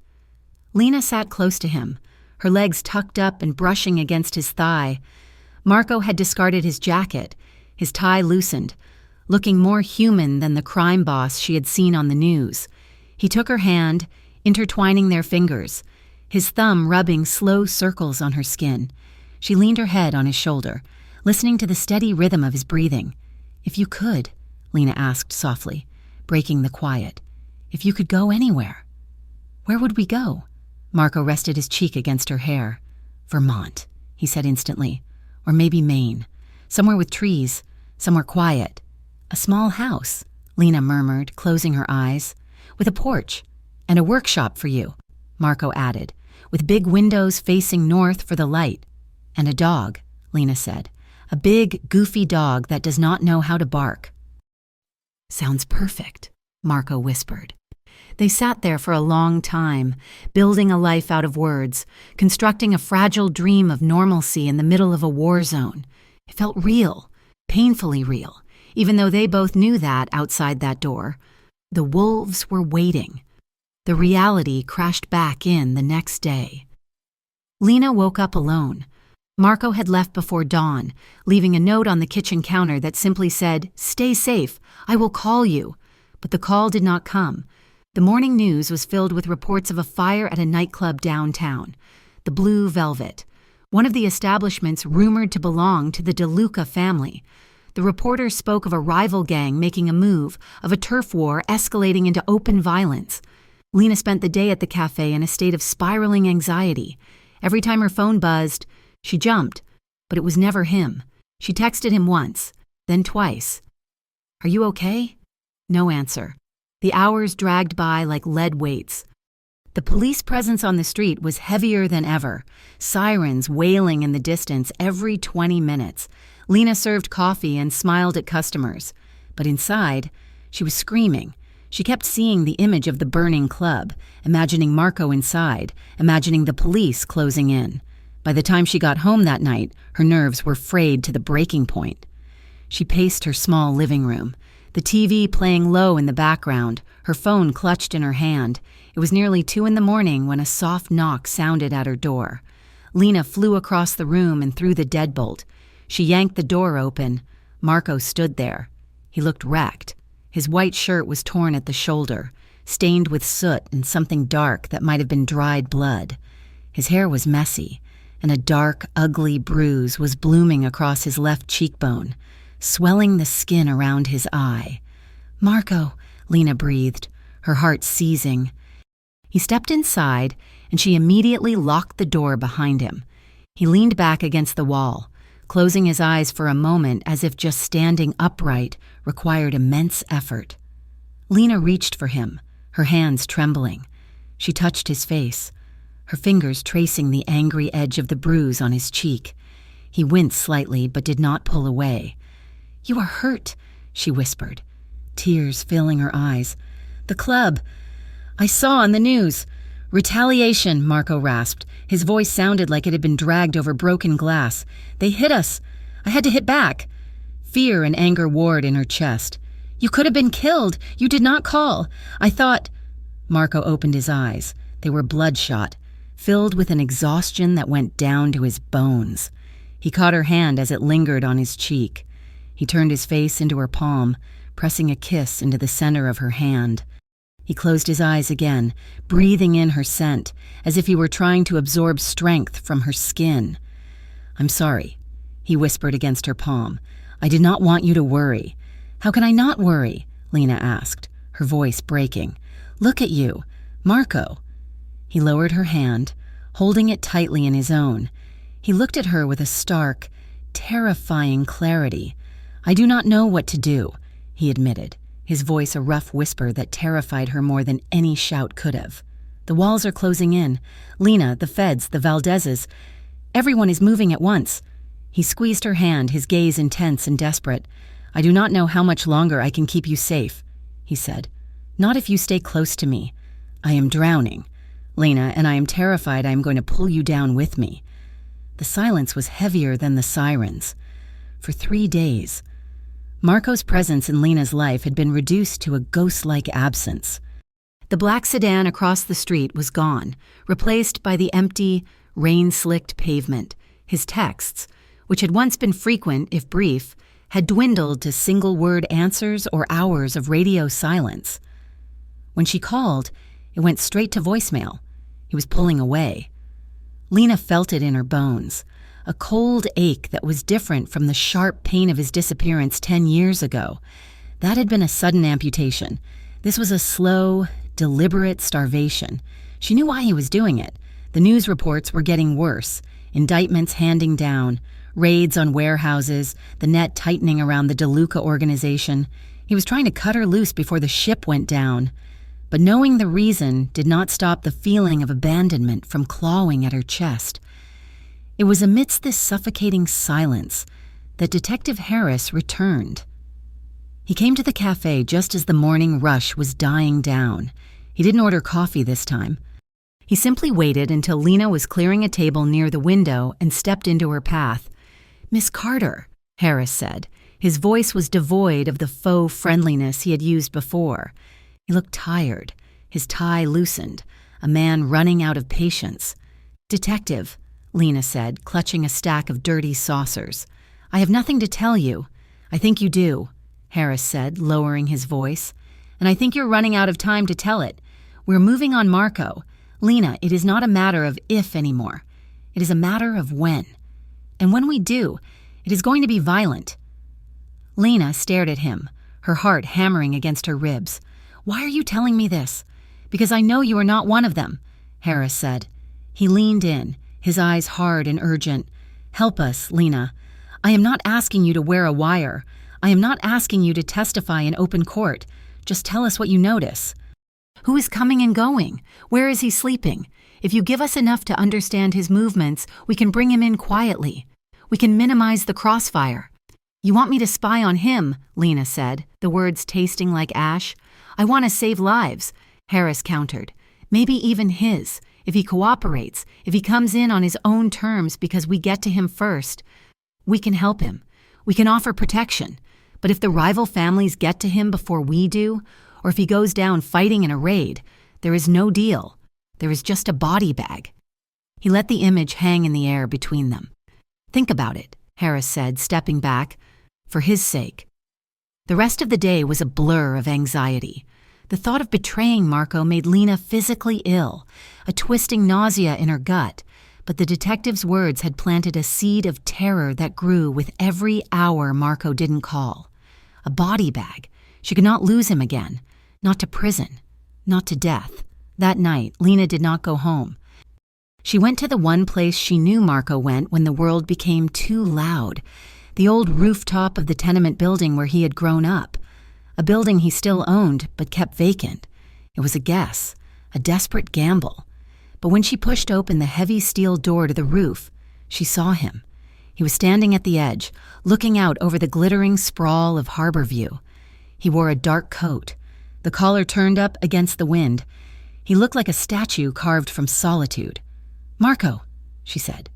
Lena sat close to him, her legs tucked up and brushing against his thigh. Marco had discarded his jacket, his tie loosened, looking more human than the crime boss she had seen on the news. He took her hand, intertwining their fingers, his thumb rubbing slow circles on her skin. She leaned her head on his shoulder, listening to the steady rhythm of his breathing. "If you could," Lena asked softly, breaking the quiet, "if you could go anywhere, where would we go?" Marco rested his cheek against her hair. "Vermont," he said instantly. "Or maybe Maine. Somewhere with trees, somewhere quiet." "A small house," Lena murmured, closing her eyes. "With a porch. And a workshop for you," Marco added, "with big windows facing north for the light. And a dog," Lena said. "A big, goofy dog that does not know how to bark." "Sounds perfect," Marco whispered. They sat there for a long time, building a life out of words, constructing a fragile dream of normalcy in the middle of a war zone. It felt real, painfully real, even though they both knew that outside that door. The wolves were waiting. The reality crashed back in the next day. Lena woke up alone. Marco had left before dawn, leaving a note on the kitchen counter that simply said, "Stay safe, I will call you." But the call did not come. The morning news was filled with reports of a fire at a nightclub downtown, the Blue Velvet, one of the establishments rumored to belong to the DeLuca family. The reporters spoke of a rival gang making a move, of a turf war escalating into open violence. Lena spent the day at the cafe in a state of spiraling anxiety. Every time her phone buzzed, she jumped, but it was never him. She texted him once, then twice. "Are you okay?" No answer. The hours dragged by like lead weights. The police presence on the street was heavier than ever, sirens wailing in the distance every 20 minutes. Lena served coffee and smiled at customers. But inside, she was screaming. She kept seeing the image of the burning club, imagining Marco inside, imagining the police closing in. By the time she got home that night, her nerves were frayed to the breaking point. She paced her small living room, the TV playing low in the background, her phone clutched in her hand. It was nearly 2 a.m. when a soft knock sounded at her door. Lena flew across the room and through the deadbolt. She yanked the door open. Marco stood there. He looked wrecked. His white shirt was torn at the shoulder, stained with soot and something dark that might have been dried blood. His hair was messy, and a dark, ugly bruise was blooming across his left cheekbone, swelling the skin around his eye. "Marco," Lena breathed, her heart seizing. He stepped inside, and she immediately locked the door behind him. He leaned back against the wall, closing his eyes for a moment as if just standing upright required immense effort. Lena reached for him, her hands trembling. She touched his face, her fingers tracing the angry edge of the bruise on his cheek. He winced slightly but did not pull away. "You are hurt," she whispered, tears filling her eyes. "The club. I saw on the news. Retaliation," Marco rasped. His voice sounded like it had been dragged over broken glass. "They hit us. I had to hit back." Fear and anger warred in her chest. "You could have been killed. You did not call. I thought—" Marco opened his eyes. They were bloodshot, filled with an exhaustion that went down to his bones. He caught her hand as it lingered on his cheek. He turned his face into her palm, pressing a kiss into the center of her hand. He closed his eyes again, breathing in her scent, as if he were trying to absorb strength from her skin. "I'm sorry," he whispered against her palm. "I did not want you to worry." "How can I not worry?" Lena asked, her voice breaking. "Look at you, Marco." He lowered her hand, holding it tightly in his own. He looked at her with a stark, terrifying clarity. "I do not know what to do," he admitted, his voice a rough whisper that terrified her more than any shout could have. "The walls are closing in. Lena, the feds, the Valdezes. Everyone is moving at once." He squeezed her hand, his gaze intense and desperate. "I do not know how much longer I can keep you safe," he said. "Not if you stay close to me. I am drowning, Lena, and I am terrified I am going to pull you down with me." The silence was heavier than the sirens. For 3 days, Marco's presence in Lena's life had been reduced to a ghost-like absence. The black sedan across the street was gone, replaced by the empty, rain-slicked pavement. His texts, which had once been frequent, if brief, had dwindled to single-word answers or hours of radio silence. When she called, it went straight to voicemail. He was pulling away. Lena felt it in her bones, a cold ache that was different from the sharp pain of his disappearance 10 years ago. That had been a sudden amputation. This was a slow, deliberate starvation. She knew why he was doing it. The news reports were getting worse, indictments handing down, raids on warehouses, the net tightening around the DeLuca organization. He was trying to cut her loose before the ship went down. But knowing the reason did not stop the feeling of abandonment from clawing at her chest. It was amidst this suffocating silence that Detective Harris returned. He came to the cafe just as the morning rush was dying down. He didn't order coffee this time. He simply waited until Lena was clearing a table near the window and stepped into her path. "Miss Carter," Harris said. His voice was devoid of the faux friendliness he had used before. He looked tired, his tie loosened, a man running out of patience. "Detective," Lena said, clutching a stack of dirty saucers. "I have nothing to tell you." "I think you do," Harris said, lowering his voice. "And I think you're running out of time to tell it. We're moving on Marco. Lena, it is not a matter of if anymore. It is a matter of when. And when we do, it is going to be violent." Lena stared at him, her heart hammering against her ribs. "Why are you telling me this?" "Because I know you are not one of them," Harris said. He leaned in, his eyes hard and urgent. "Help us, Lena. I am not asking you to wear a wire. I am not asking you to testify in open court. Just tell us what you notice. Who is coming and going? Where is he sleeping? If you give us enough to understand his movements, we can bring him in quietly. We can minimize the crossfire." "You want me to spy on him," Lena said, the words tasting like ash. "I want to save lives," Harris countered. "Maybe even his, if he cooperates, if he comes in on his own terms because we get to him first. We can help him. We can offer protection. But if the rival families get to him before we do, or if he goes down fighting in a raid, there is no deal. There is just a body bag." He let the image hang in the air between them. "Think about it," Harris said, stepping back. "For his sake." The rest of the day was a blur of anxiety. The thought of betraying Marco made Lena physically ill, a twisting nausea in her gut, but the detective's words had planted a seed of terror that grew with every hour Marco didn't call. A body bag. She could not lose him again. Not to prison. Not to death. That night, Lena did not go home. She went to the one place she knew Marco went when the world became too loud, the old rooftop of the tenement building where he had grown up, a building he still owned but kept vacant. It was a guess, a desperate gamble. But when she pushed open the heavy steel door to the roof, she saw him. He was standing at the edge, looking out over the glittering sprawl of Harborview. He wore a dark coat, the collar turned up against the wind. He looked like a statue carved from solitude. "Marco," she said.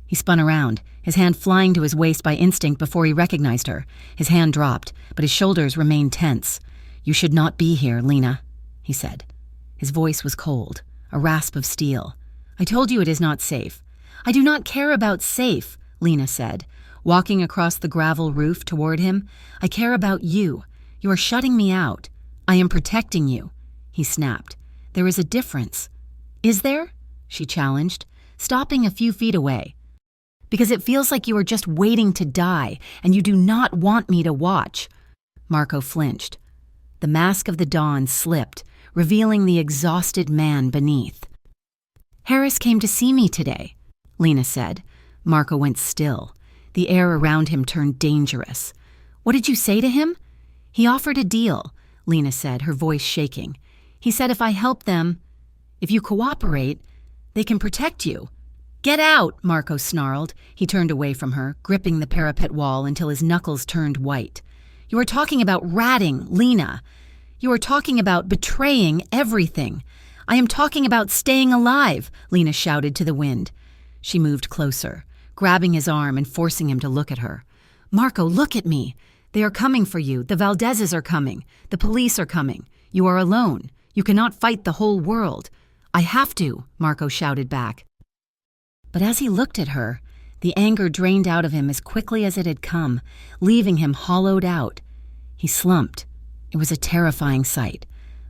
He spun around, his hand flying to his waist by instinct before he recognized her. His hand dropped, but his shoulders remained tense. "You should not be here, Lena," he said. His voice was cold, a rasp of steel. "I told you it is not safe." "I do not care about safe," Lena said, walking across the gravel roof toward him. "I care about you. You are shutting me out. I am protecting you," he snapped. "There is a difference." "Is there?" she challenged, stopping a few feet away. "Because it feels like you are just waiting to die, and you do not want me to watch." Marco flinched. The mask of the dawn slipped, revealing the exhausted man beneath. "Harris came to see me today," Lena said. Marco went still. The air around him turned dangerous. "What did you say to him?" "He offered a deal," Lena said, her voice shaking. "He said if I help them, if you cooperate, they can protect you." "Get out," Marco snarled. He turned away from her, gripping the parapet wall until his knuckles turned white. "You are talking about ratting, Lena. You are talking about betraying everything. I am talking about staying alive," Lena shouted to the wind. She moved closer, grabbing his arm and forcing him to look at her. "Marco, look at me. They are coming for you. The Valdezes are coming. The police are coming. You are alone. You cannot fight the whole world." "I have to," Marco shouted back. But as he looked at her, the anger drained out of him as quickly as it had come, leaving him hollowed out. He slumped. It was a terrifying sight.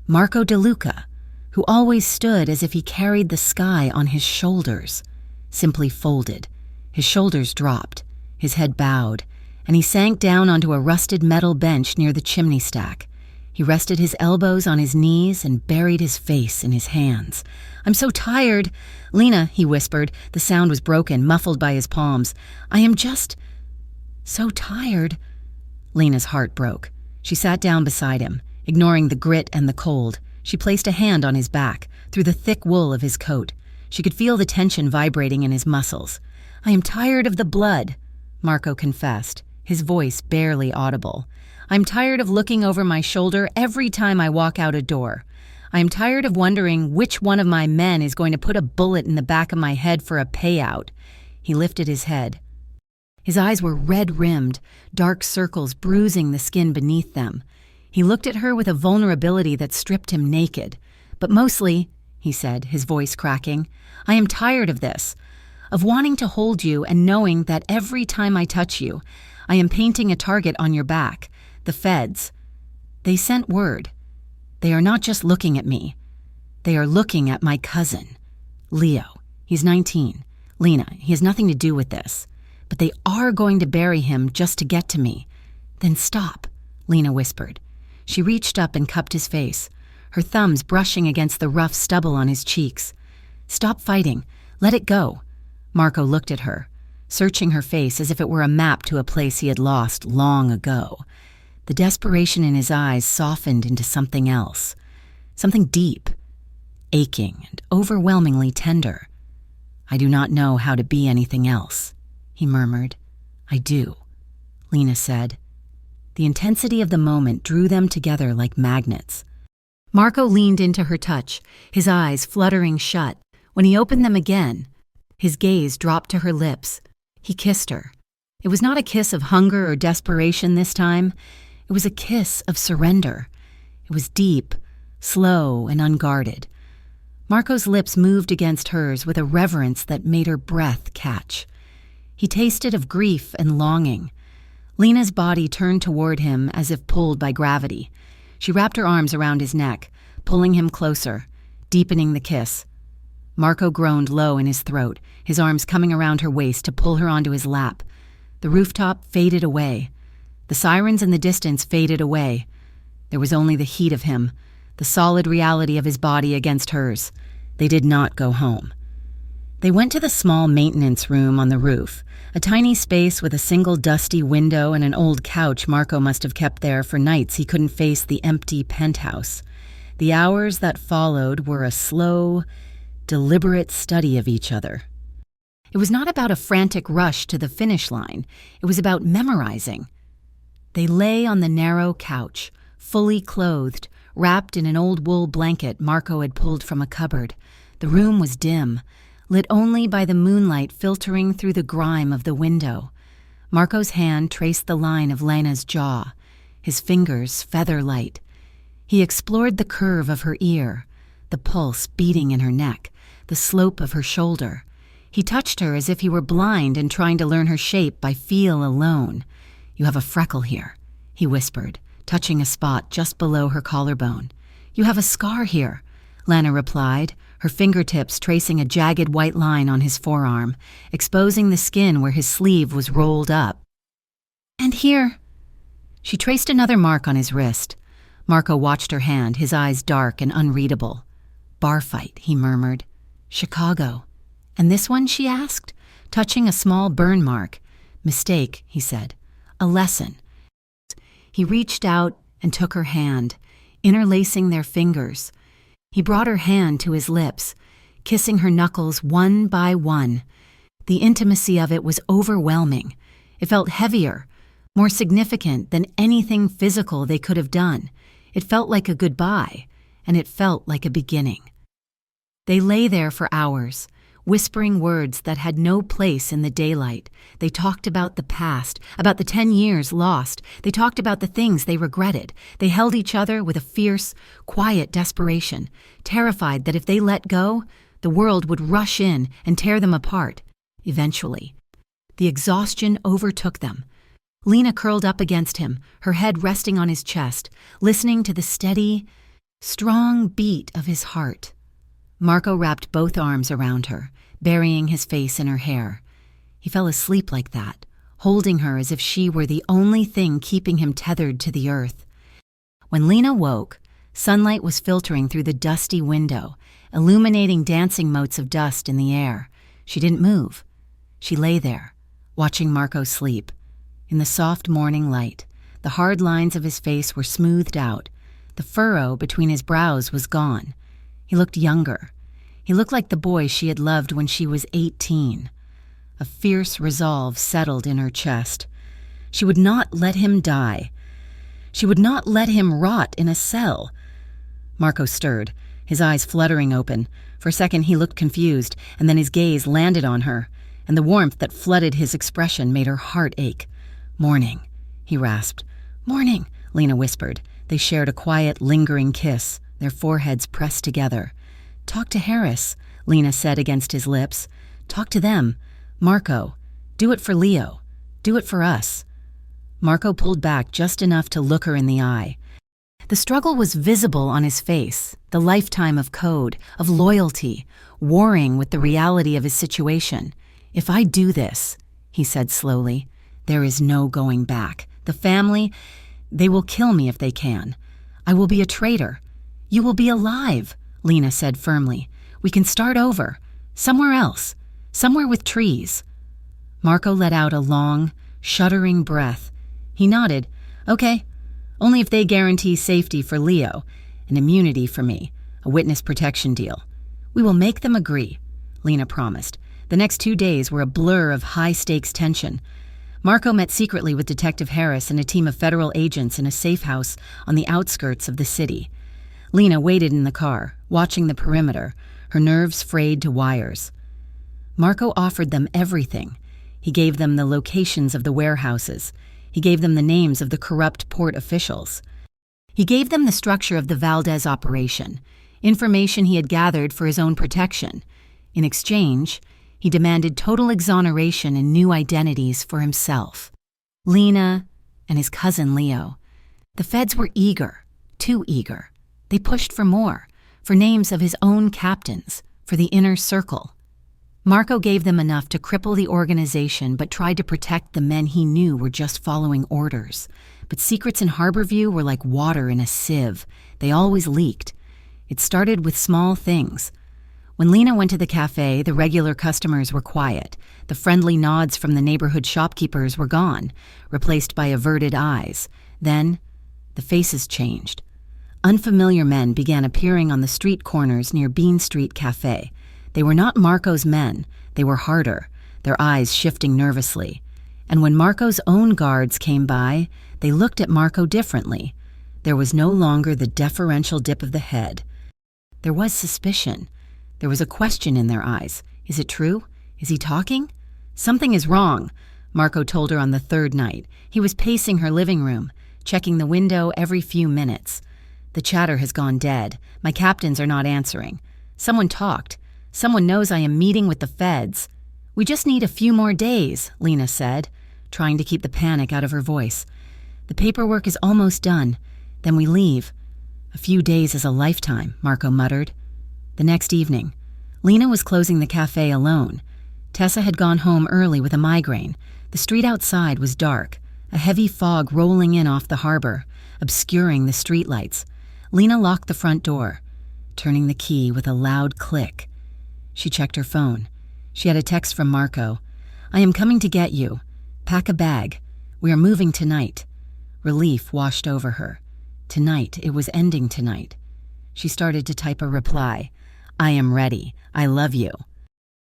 Marco DeLuca, who always stood as if he carried the sky on his shoulders, simply folded. His shoulders dropped, his head bowed, and he sank down onto a rusted metal bench near the chimney stack. He rested his elbows on his knees and buried his face in his hands. "I'm so tired." "Lena," he whispered. The sound was broken, muffled by his palms. "I am just so tired." Lena's heart broke. She sat down beside him, ignoring the grit and the cold. She placed a hand on his back, through the thick wool of his coat. She could feel the tension vibrating in his muscles. "I am tired of the blood," Marco confessed, his voice barely audible. "I'm tired of looking over my shoulder every time I walk out a door. I am tired of wondering which one of my men is going to put a bullet in the back of my head for a payout." He lifted his head. His eyes were red-rimmed, dark circles bruising the skin beneath them. He looked at her with a vulnerability that stripped him naked. "But mostly," he said, his voice cracking, "I am tired of this, of wanting to hold you and knowing that every time I touch you, I am painting a target on your back. The feds. They sent word. They are not just looking at me. They are looking at my cousin, Leo. He's 19. Lena, he has nothing to do with this. But they are going to bury him just to get to me." "Then stop," Lena whispered. She reached up and cupped his face, her thumbs brushing against the rough stubble on his cheeks. "Stop fighting. Let it go." Marco looked at her, searching her face as if it were a map to a place he had lost long ago. The desperation in his eyes softened into something else, something deep, aching and overwhelmingly tender. "I do not know how to be anything else," he murmured. "I do," Lena said. The intensity of the moment drew them together like magnets. Marco leaned into her touch, his eyes fluttering shut. When he opened them again, his gaze dropped to her lips. He kissed her. It was not a kiss of hunger or desperation this time. It was a kiss of surrender. It was deep, slow, and unguarded. Marco's lips moved against hers with a reverence that made her breath catch. He tasted of grief and longing. Lena's body turned toward him as if pulled by gravity. She wrapped her arms around his neck, pulling him closer, deepening the kiss. Marco groaned low in his throat, his arms coming around her waist to pull her onto his lap. The rooftop faded away. The sirens in the distance faded away. There was only the heat of him, the solid reality of his body against hers. They did not go home. They went to the small maintenance room on the roof, a tiny space with a single dusty window and an old couch Marco must have kept there for nights he couldn't face the empty penthouse. The hours that followed were a slow, deliberate study of each other. It was not about a frantic rush to the finish line. It was about memorizing. They lay on the narrow couch, fully clothed, wrapped in an old wool blanket Marco had pulled from a cupboard. The room was dim, lit only by the moonlight filtering through the grime of the window. Marco's hand traced the line of Lena's jaw, his fingers feather-light. He explored the curve of her ear, the pulse beating in her neck, the slope of her shoulder. He touched her as if he were blind and trying to learn her shape by feel alone. "You have a freckle here," he whispered, touching a spot just below her collarbone. "You have a scar here," Lena replied, her fingertips tracing a jagged white line on his forearm, exposing the skin where his sleeve was rolled up. "And here." She traced another mark on his wrist. Marco watched her hand, his eyes dark and unreadable. "Bar fight," he murmured. "Chicago." "And this one?" she asked, touching a small burn mark. "Mistake," he said. "A lesson." He reached out and took her hand, interlacing their fingers. He brought her hand to his lips, kissing her knuckles one by one. The intimacy of it was overwhelming. It felt heavier, more significant than anything physical they could have done. It felt like a goodbye, and it felt like a beginning. They lay there for hours, whispering words that had no place in the daylight. They talked about the past, about the 10 years lost. They talked about the things they regretted. They held each other with a fierce, quiet desperation, terrified that if they let go, the world would rush in and tear them apart. Eventually, the exhaustion overtook them. Lena curled up against him, her head resting on his chest, listening to the steady, strong beat of his heart. Marco wrapped both arms around her, burying his face in her hair. He fell asleep like that, holding her as if she were the only thing keeping him tethered to the earth. When Lena woke, sunlight was filtering through the dusty window, illuminating dancing motes of dust in the air. She didn't move. She lay there, watching Marco sleep. In the soft morning light, the hard lines of his face were smoothed out. The furrow between his brows was gone. He looked younger. He looked like the boy she had loved when she was 18. A fierce resolve settled in her chest. She would not let him die. She would not let him rot in a cell. Marco stirred, his eyes fluttering open. For a second he looked confused, and then his gaze landed on her, and the warmth that flooded his expression made her heart ache. "Morning," he rasped. "Morning," Lena whispered. They shared a quiet, lingering kiss, their foreheads pressed together. "Talk to Harris," Lena said against his lips. "Talk to them. Marco, do it for Leo. Do it for us." Marco pulled back just enough to look her in the eye. The struggle was visible on his face, the lifetime of code, of loyalty, warring with the reality of his situation. "If I do this," he said slowly, "there is no going back. The family, they will kill me if they can. I will be a traitor. You will be alive," Lena said firmly. "We can start over, somewhere else, somewhere with trees." Marco let out a long, shuddering breath. He nodded. "Okay, only if they guarantee safety for Leo and immunity for me, a witness protection deal. We will make them agree," Lena promised. The next 2 days were a blur of high-stakes tension. Marco met secretly with Detective Harris and a team of federal agents in a safe house on the outskirts of the city. Lena waited in the car, watching the perimeter, her nerves frayed to wires. Marco offered them everything. He gave them the locations of the warehouses. He gave them the names of the corrupt port officials. He gave them the structure of the Valdez operation, information he had gathered for his own protection. In exchange, he demanded total exoneration and new identities for himself. Lena, and his cousin Leo. The feds were eager, too eager. They pushed for more, for names of his own captains, for the inner circle. Marco gave them enough to cripple the organization but tried to protect the men he knew were just following orders. But secrets in Harborview were like water in a sieve. They always leaked. It started with small things. When Lena went to the cafe, the regular customers were quiet. The friendly nods from the neighborhood shopkeepers were gone, replaced by averted eyes. Then, the faces changed. Unfamiliar men began appearing on the street corners near Bean Street Café. They were not Marco's men. They were harder, their eyes shifting nervously. And when Marco's own guards came by, they looked at Marco differently. There was no longer the deferential dip of the head. There was suspicion. There was a question in their eyes. Is it true? Is he talking? Something is wrong, Marco told her on the third night. He was pacing her living room, checking the window every few minutes. The chatter has gone dead. My captains are not answering. Someone talked. Someone knows I am meeting with the feds. We just need a few more days, Lena said, trying to keep the panic out of her voice. The paperwork is almost done. Then we leave. A few days is a lifetime, Marco muttered. The next evening, Lena was closing the cafe alone. Tessa had gone home early with a migraine. The street outside was dark, a heavy fog rolling in off the harbor, obscuring the streetlights. Lena locked the front door, turning the key with a loud click. She checked her phone. She had a text from Marco. I am coming to get you. Pack a bag. We are moving tonight. Relief washed over her. Tonight, it was ending tonight. She started to type a reply. I am ready. I love you.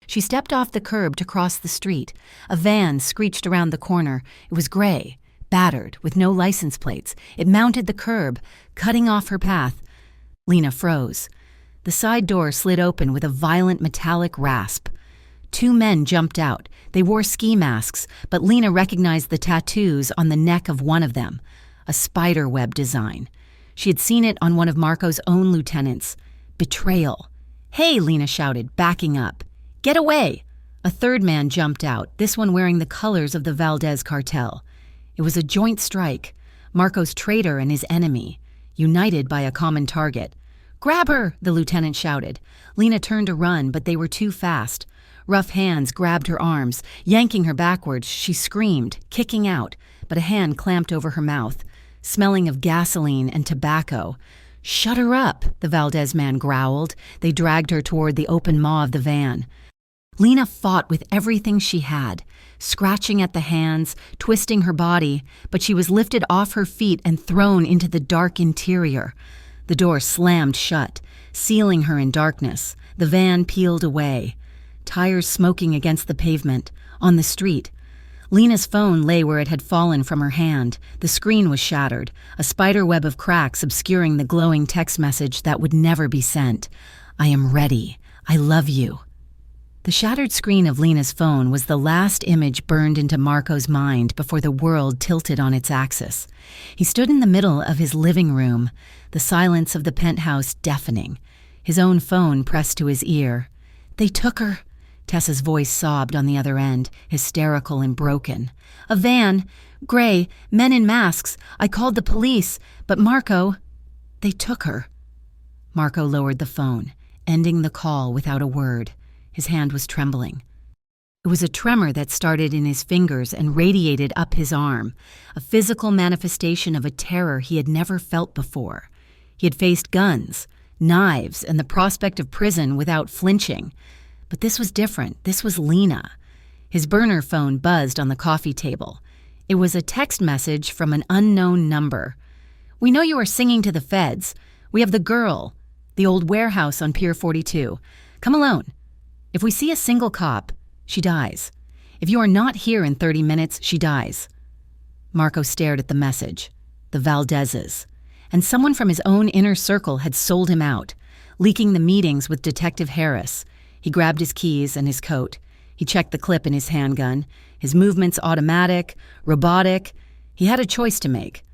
She stepped off the curb to cross the street. A van screeched around the corner. It was gray, battered, with no license plates. It mounted the curb, cutting off her path. Lena froze. The side door slid open with a violent metallic rasp. Two men jumped out. They wore ski masks, but Lena recognized the tattoos on the neck of one of them, a spider web design. She had seen it on one of Marco's own lieutenants. Betrayal. Hey, Lena shouted, backing up. Get away! A third man jumped out, this one wearing the colors of the Valdez cartel. It was a joint strike, Marco's traitor and his enemy, united by a common target. Grab her, the lieutenant shouted. Lena turned to run, but they were too fast. Rough hands grabbed her arms, yanking her backwards. She screamed, kicking out, but a hand clamped over her mouth, smelling of gasoline and tobacco. Shut her up, the Valdez man growled. They dragged her toward the open maw of the van. Lena fought with everything she had, scratching at the hands, twisting her body, but she was lifted off her feet and thrown into the dark interior. The door slammed shut, sealing her in darkness. The van peeled away, tires smoking against the pavement. On the street, Lena's phone lay where it had fallen from her hand. The screen was shattered, a spider web of cracks obscuring the glowing text message that would never be sent. I am ready. I love you. The shattered screen of Lena's phone was the last image burned into Marco's mind before the world tilted on its axis. He stood in the middle of his living room, the silence of the penthouse deafening, his own phone pressed to his ear. They took her, Tessa's voice sobbed on the other end, hysterical and broken. A van, gray, men in masks. I called the police, but Marco... They took her. Marco lowered the phone, ending the call without a word. His hand was trembling. It was a tremor that started in his fingers and radiated up his arm, a physical manifestation of a terror he had never felt before. He had faced guns, knives, and the prospect of prison without flinching. But this was different. This was Lena. His burner phone buzzed on the coffee table. It was a text message from an unknown number. We know you are singing to the feds. We have the girl, the old warehouse on Pier 42. Come alone. If we see a single cop, she dies. If you are not here in 30 minutes, she dies. Marco stared at the message. The Valdezes. And someone from his own inner circle had sold him out, leaking the meetings with Detective Harris. He grabbed his keys and his coat. He checked the clip in his handgun. His movements automatic, robotic. He had a choice to make.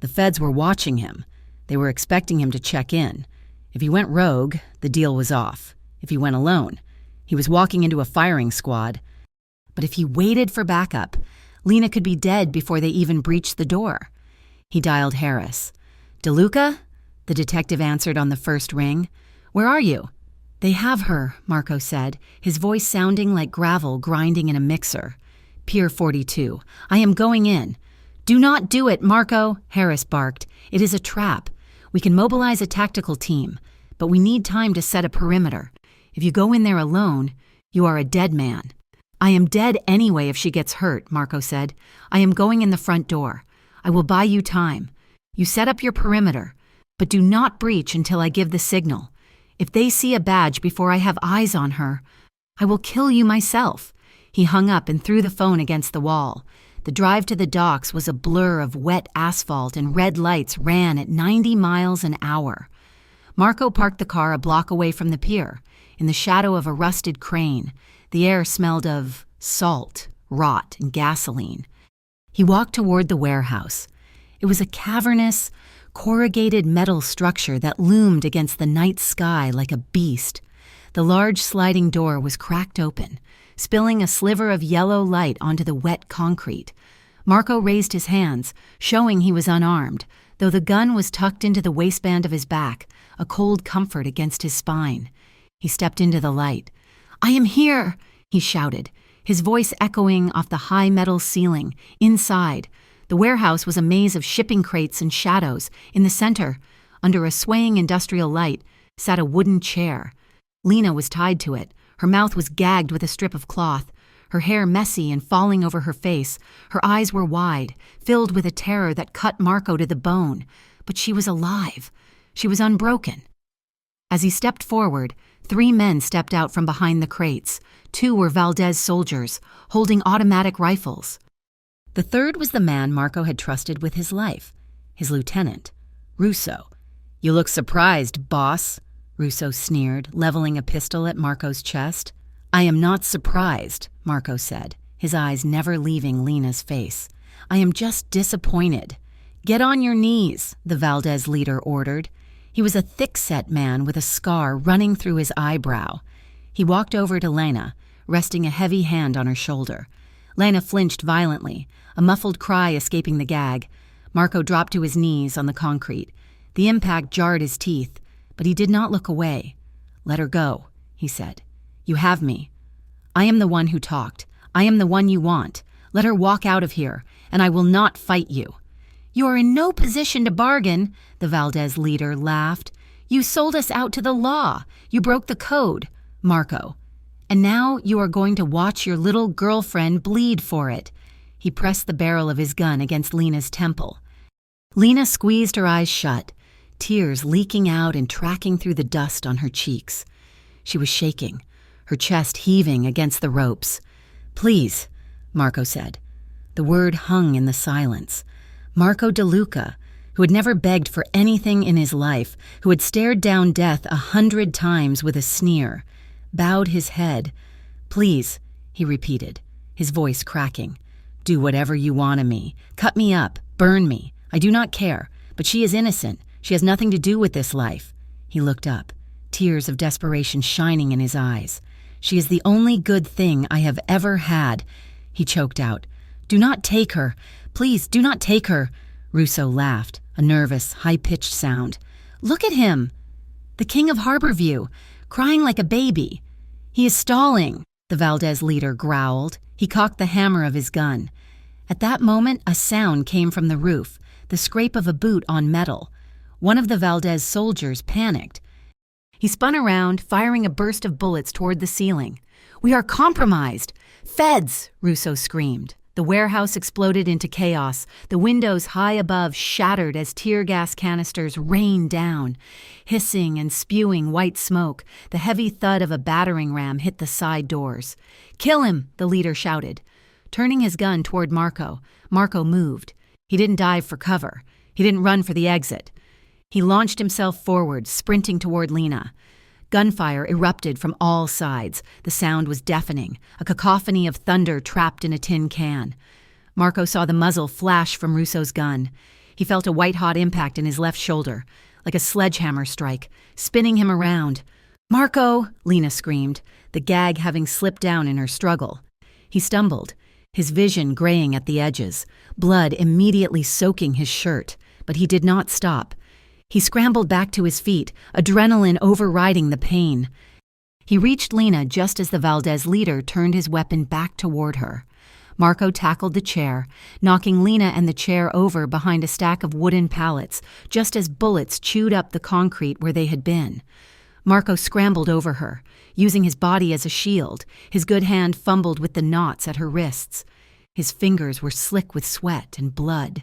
The feds were watching him. They were expecting him to check in. If he went rogue, the deal was off. If he went alone, he was walking into a firing squad. But if he waited for backup, Lena could be dead before they even breached the door. He dialed Harris. "DeLuca?" The detective answered on the first ring. "Where are you?" "They have her," Marco said, his voice sounding like gravel grinding in a mixer. "Pier 42. I am going in." "Do not do it, Marco," Harris barked. "It is a trap. We can mobilize a tactical team, but we need time to set a perimeter. If you go in there alone, you are a dead man." "I am dead anyway if she gets hurt," Marco said. "I am going in the front door. I will buy you time. You set up your perimeter, but do not breach until I give the signal. If they see a badge before I have eyes on her, I will kill you myself." He hung up and threw the phone against the wall. The drive to the docks was a blur of wet asphalt and red lights ran at 90 miles an hour. Marco parked the car a block away from the pier, in the shadow of a rusted crane. The air smelled of salt, rot, and gasoline. He walked toward the warehouse. It was a cavernous, corrugated metal structure that loomed against the night sky like a beast. The large sliding door was cracked open, spilling a sliver of yellow light onto the wet concrete. Marco raised his hands, showing he was unarmed, though the gun was tucked into the waistband of his back, a cold comfort against his spine. He stepped into the light. "I am here," he shouted, his voice echoing off the high metal ceiling. Inside, the warehouse was a maze of shipping crates and shadows. In the center, under a swaying industrial light, sat a wooden chair. Lena was tied to it. Her mouth was gagged with a strip of cloth, her hair messy and falling over her face. Her eyes were wide, filled with a terror that cut Marco to the bone. But she was alive. She was unbroken. As he stepped forward, 3 men stepped out from behind the crates. 2 were Valdez soldiers, holding automatic rifles. The third was the man Marco had trusted with his life, his lieutenant, Russo. "You look surprised, boss," Russo sneered, leveling a pistol at Marco's chest. "I am not surprised," Marco said, his eyes never leaving Lena's face. "I am just disappointed." "Get on your knees," the Valdez leader ordered. He was a thick-set man with a scar running through his eyebrow. He walked over to Lena, resting a heavy hand on her shoulder. Lena flinched violently, a muffled cry escaping the gag. Marco dropped to his knees on the concrete. The impact jarred his teeth, but he did not look away. "Let her go," he said. "You have me. I am the one who talked. I am the one you want. Let her walk out of here, and I will not fight you." "You are in no position to bargain," the Valdez leader laughed. "You sold us out to the law. You broke the code, Marco. And now you are going to watch your little girlfriend bleed for it." He pressed the barrel of his gun against Lena's temple. Lena squeezed her eyes shut, tears leaking out and tracking through the dust on her cheeks. She was shaking, her chest heaving against the ropes. "Please," Marco said. The word hung in the silence. Marco DeLuca, who had never begged for anything in his life, who had stared down death 100 times with a sneer, bowed his head. "Please," he repeated, his voice cracking. "Do whatever you want of me. Cut me up. Burn me. I do not care. But she is innocent. She has nothing to do with this life." He looked up, tears of desperation shining in his eyes. "She is the only good thing I have ever had," he choked out. "Do not take her. Please, do not take her." Russo laughed, a nervous, high-pitched sound. "Look at him! The king of Harborview, crying like a baby." "He is stalling," the Valdez leader growled. He cocked the hammer of his gun. At that moment, a sound came from the roof, the scrape of a boot on metal. One of the Valdez soldiers panicked. He spun around, firing a burst of bullets toward the ceiling. "We are compromised! Feds!" Russo screamed. The warehouse exploded into chaos. The windows high above shattered as tear gas canisters rained down. Hissing and spewing white smoke, the heavy thud of a battering ram hit the side doors. "Kill him!" the leader shouted. Turning his gun toward Marco, Marco moved. He didn't dive for cover. He didn't run for the exit. He launched himself forward, sprinting toward Lena. Gunfire erupted from all sides. The sound was deafening, a cacophony of thunder trapped in a tin can. Marco saw the muzzle flash from Russo's gun. He felt a white-hot impact in his left shoulder, like a sledgehammer strike, spinning him around. "Marco!" Lena screamed, the gag having slipped down in her struggle. He stumbled, his vision graying at the edges, blood immediately soaking his shirt, but he did not stop. He scrambled back to his feet, adrenaline overriding the pain. He reached Lena just as the Valdez leader turned his weapon back toward her. Marco tackled the chair, knocking Lena and the chair over behind a stack of wooden pallets, just as bullets chewed up the concrete where they had been. Marco scrambled over her, using his body as a shield. His good hand fumbled with the knots at her wrists. His fingers were slick with sweat and blood,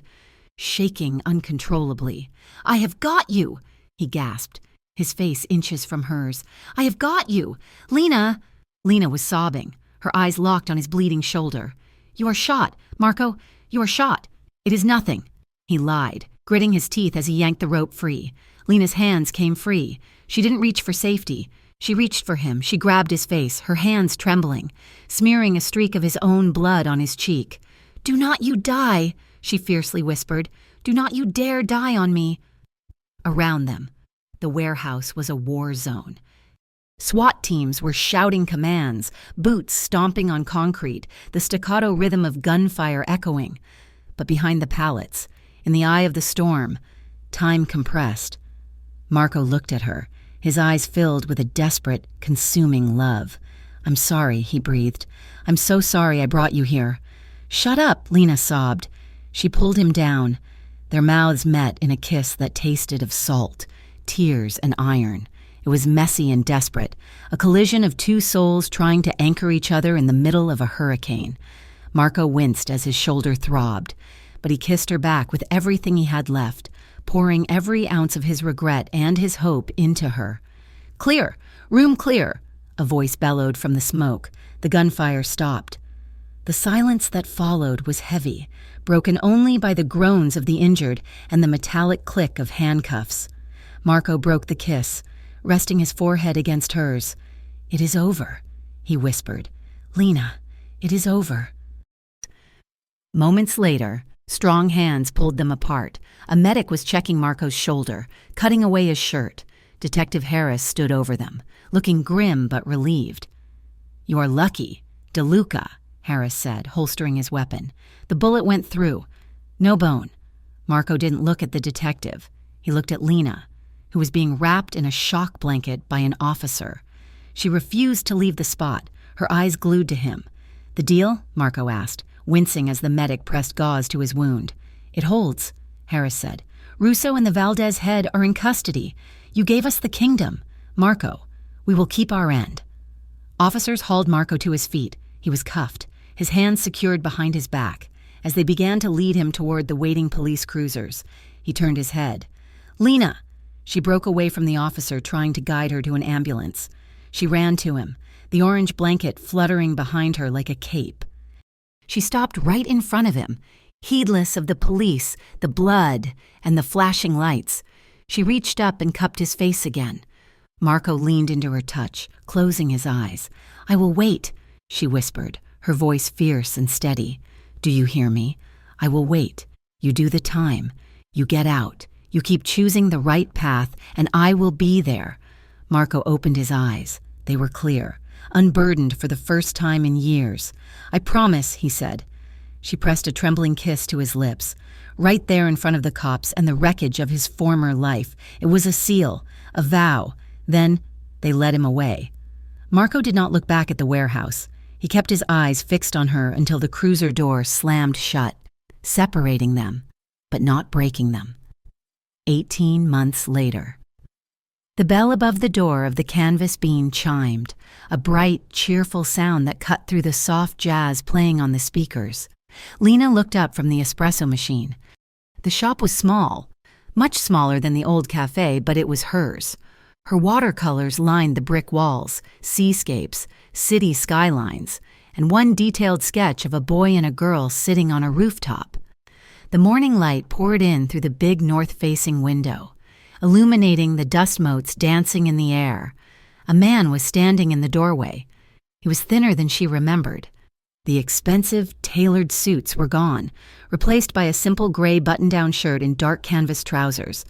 shaking uncontrollably. "I have got you!" he gasped, his face inches from hers. "I have got you! Lena!" Lena was sobbing, her eyes locked on his bleeding shoulder. "You are shot, Marco, you are shot. It is nothing," he lied, gritting his teeth as he yanked the rope free. Lena's hands came free. She didn't reach for safety. She reached for him. She grabbed his face, her hands trembling, smearing a streak of his own blood on his cheek. "Do not you die," she fiercely whispered. "Do not you dare die on me." Around them, the warehouse was a war zone. SWAT teams were shouting commands, boots stomping on concrete, the staccato rhythm of gunfire echoing. But behind the pallets, in the eye of the storm, time compressed. Marco looked at her, his eyes filled with a desperate, consuming love. "I'm sorry," he breathed. "I'm so sorry I brought you here." "Shut up," Lena sobbed. She pulled him down. Their mouths met in a kiss that tasted of salt, tears, and iron. It was messy and desperate, a collision of two souls trying to anchor each other in the middle of a hurricane. Marco winced as his shoulder throbbed, but he kissed her back with everything he had left, pouring every ounce of his regret and his hope into her. "Clear! Room clear!" a voice bellowed from the smoke. The gunfire stopped. The silence that followed was heavy, broken only by the groans of the injured and the metallic click of handcuffs. Marco broke the kiss, resting his forehead against hers. "It is over," he whispered. "Lena, it is over." Moments later, strong hands pulled them apart. A medic was checking Marco's shoulder, cutting away his shirt. Detective Harris stood over them, looking grim but relieved. "You are lucky, DeLuca," Harris said, holstering his weapon. "The bullet went through. No bone." Marco didn't look at the detective. He looked at Lena, who was being wrapped in a shock blanket by an officer. She refused to leave the spot, her eyes glued to him. "The deal?" Marco asked, wincing as the medic pressed gauze to his wound. "It holds," Harris said. "Russo and the Valdez head are in custody. You gave us the kingdom. Marco, we will keep our end." Officers hauled Marco to his feet. He was cuffed, his hands secured behind his back. As they began to lead him toward the waiting police cruisers, he turned his head. "Lena!" She broke away from the officer trying to guide her to an ambulance. She ran to him, the orange blanket fluttering behind her like a cape. She stopped right in front of him, heedless of the police, the blood, and the flashing lights. She reached up and cupped his face again. Marco leaned into her touch, closing his eyes. "I will wait," she whispered, her voice fierce and steady. "Do you hear me? I will wait. You do the time. You get out. You keep choosing the right path, and I will be there." Marco opened his eyes. They were clear, unburdened for the first time in years. "I promise," he said. She pressed a trembling kiss to his lips, right there in front of the cops and the wreckage of his former life. It was a seal, a vow. Then they led him away. Marco did not look back at the warehouse. He kept his eyes fixed on her until the cruiser door slammed shut, separating them, but not breaking them. 18 months later. The bell above the door of the canvas bean chimed, a bright, cheerful sound that cut through the soft jazz playing on the speakers. Lena looked up from the espresso machine. The shop was small, much smaller than the old café, but it was hers. Her watercolors lined the brick walls, seascapes, city skylines, and one detailed sketch of a boy and a girl sitting on a rooftop. The morning light poured in through the big north-facing window, illuminating the dust motes dancing in the air. A man was standing in the doorway. He was thinner than she remembered. The expensive, tailored suits were gone, replaced by a simple gray button-down shirt and dark canvas trousers.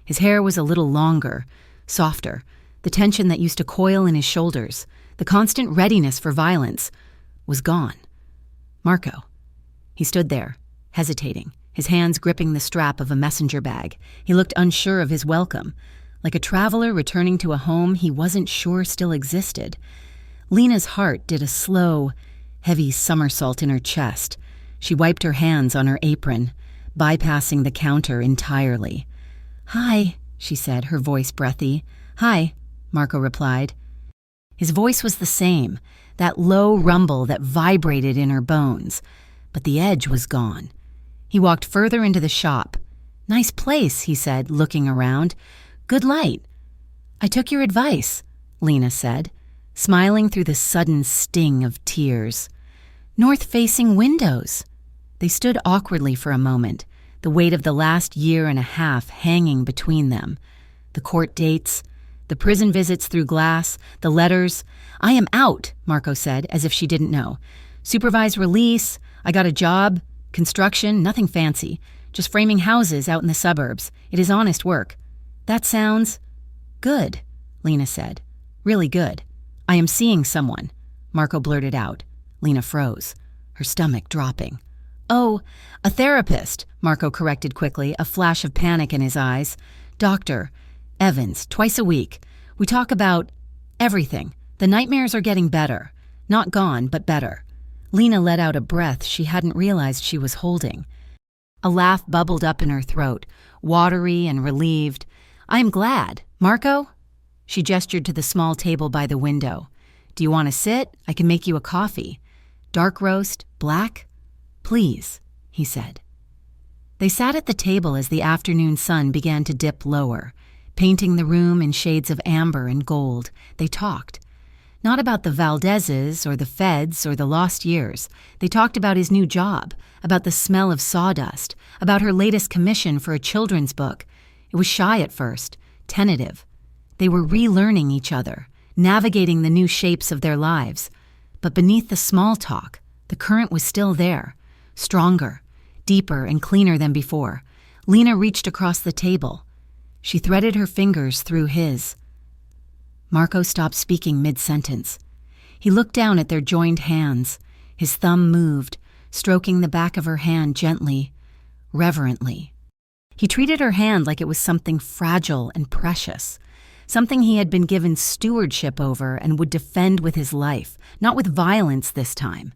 His hair was a little longer, softer. The tension that used to coil in his shoulders, the constant readiness for violence, was gone. "Marco," He stood there, hesitating, his hands gripping the strap of a messenger bag. He looked unsure of his welcome, like a traveler returning to a home he wasn't sure still existed. Lena's heart did a slow, heavy somersault in her chest. She wiped her hands on her apron, bypassing the counter entirely. "Hi," she said, her voice breathy. "Hi," Marco replied. His voice was the same, that low rumble that vibrated in her bones, but the edge was gone. He walked further into the shop. "Nice place," he said, looking around. "Good light." "I took your advice," Lena said, smiling through the sudden sting of tears. "North-facing windows." They stood awkwardly for a moment, the weight of the last year and a half hanging between them. The court dates, the prison visits through glass, the letters. "I am out," Marco said, as if she didn't know. "Supervised release, I got a job, construction, nothing fancy, just framing houses out in the suburbs. It is honest work." "That sounds good," Lena said. "Really good. I am seeing someone," Marco blurted out. Lena froze, her stomach dropping. "Oh, a therapist," Marco corrected quickly, a flash of panic in his eyes. "Doctor Evans, twice a week. We talk about everything. The nightmares are getting better. Not gone, but better." Lena let out a breath she hadn't realized she was holding. A laugh bubbled up in her throat, watery and relieved. "I am glad. Marco?" She gestured to the small table by the window. "Do you want to sit? I can make you a coffee. Dark roast? Black?" "Please," he said. They sat at the table as the afternoon sun began to dip lower, painting the room in shades of amber and gold. They talked. Not about the Valdezes or the feds or the lost years. They talked about his new job, about the smell of sawdust, about her latest commission for a children's book. It was shy at first, tentative. They were relearning each other, navigating the new shapes of their lives. But beneath the small talk, the current was still there, stronger, deeper and cleaner than before. Lena reached across the table. She threaded her fingers through his. Marco stopped speaking mid-sentence. He looked down at their joined hands. His thumb moved, stroking the back of her hand gently, reverently. He treated her hand like it was something fragile and precious, something he had been given stewardship over and would defend with his life, not with violence this time,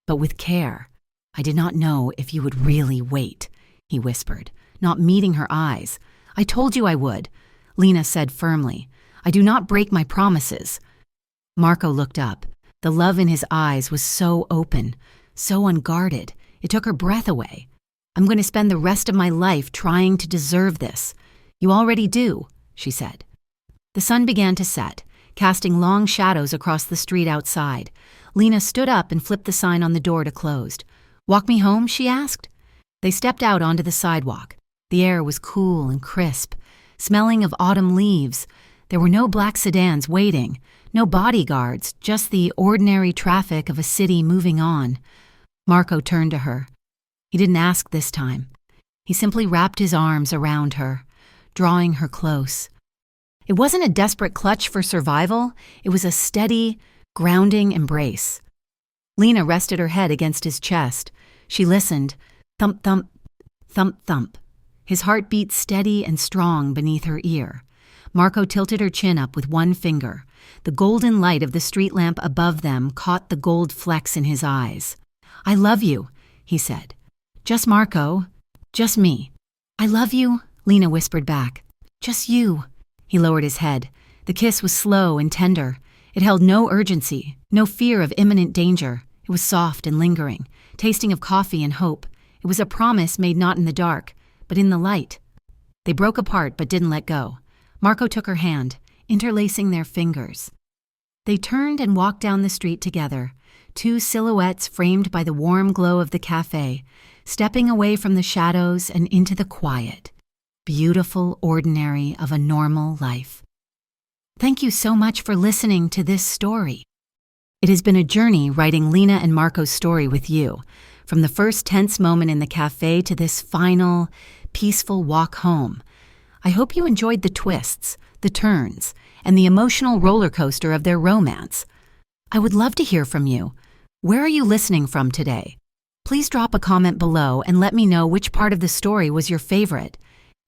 but with care. "I did not know if you would really wait," he whispered, not meeting her eyes. "I told you I would," Lena said firmly. "I do not break my promises." Marco looked up. The love in his eyes was so open, so unguarded. It took her breath away. "I'm going to spend the rest of my life trying to deserve this." "You already do," she said. The sun began to set, casting long shadows across the street outside. Lena stood up and flipped the sign on the door to closed. "Walk me home?" she asked. They stepped out onto the sidewalk. The air was cool and crisp, smelling of autumn leaves. There were no black sedans waiting, no bodyguards, just the ordinary traffic of a city moving on. Marco turned to her. He didn't ask this time. He simply wrapped his arms around her, drawing her close. It wasn't a desperate clutch for survival. It was a steady, grounding embrace. Lena rested her head against his chest. She listened. Thump, thump, thump, thump. His heart beat steady and strong beneath her ear. Marco tilted her chin up with one finger. The golden light of the street lamp above them caught the gold flecks in his eyes. "I love you," he said. "Just Marco. Just me." "I love you," Lena whispered back. "Just you." He lowered his head. The kiss was slow and tender. It held no urgency, no fear of imminent danger. It was soft and lingering, tasting of coffee and hope. It was a promise made not in the dark, but in the light. They broke apart but didn't let go. Marco took her hand, interlacing their fingers. They turned and walked down the street together, two silhouettes framed by the warm glow of the café, stepping away from the shadows and into the quiet, beautiful ordinary of a normal life. Thank you so much for listening to this story. It has been a journey writing Lena and Marco's story with you, from the first tense moment in the café to this final, peaceful walk home. I hope you enjoyed the twists, the turns, and the emotional roller coaster of their romance. I would love to hear from you. Where are you listening from today? Please drop a comment below and let me know which part of the story was your favorite.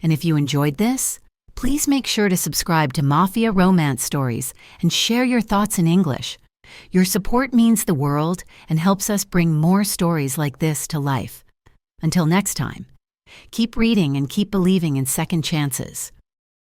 And if you enjoyed this, please make sure to subscribe to Mafia Romance Stories and share your thoughts in English. Your support means the world and helps us bring more stories like this to life. Until next time, keep reading and keep believing in second chances.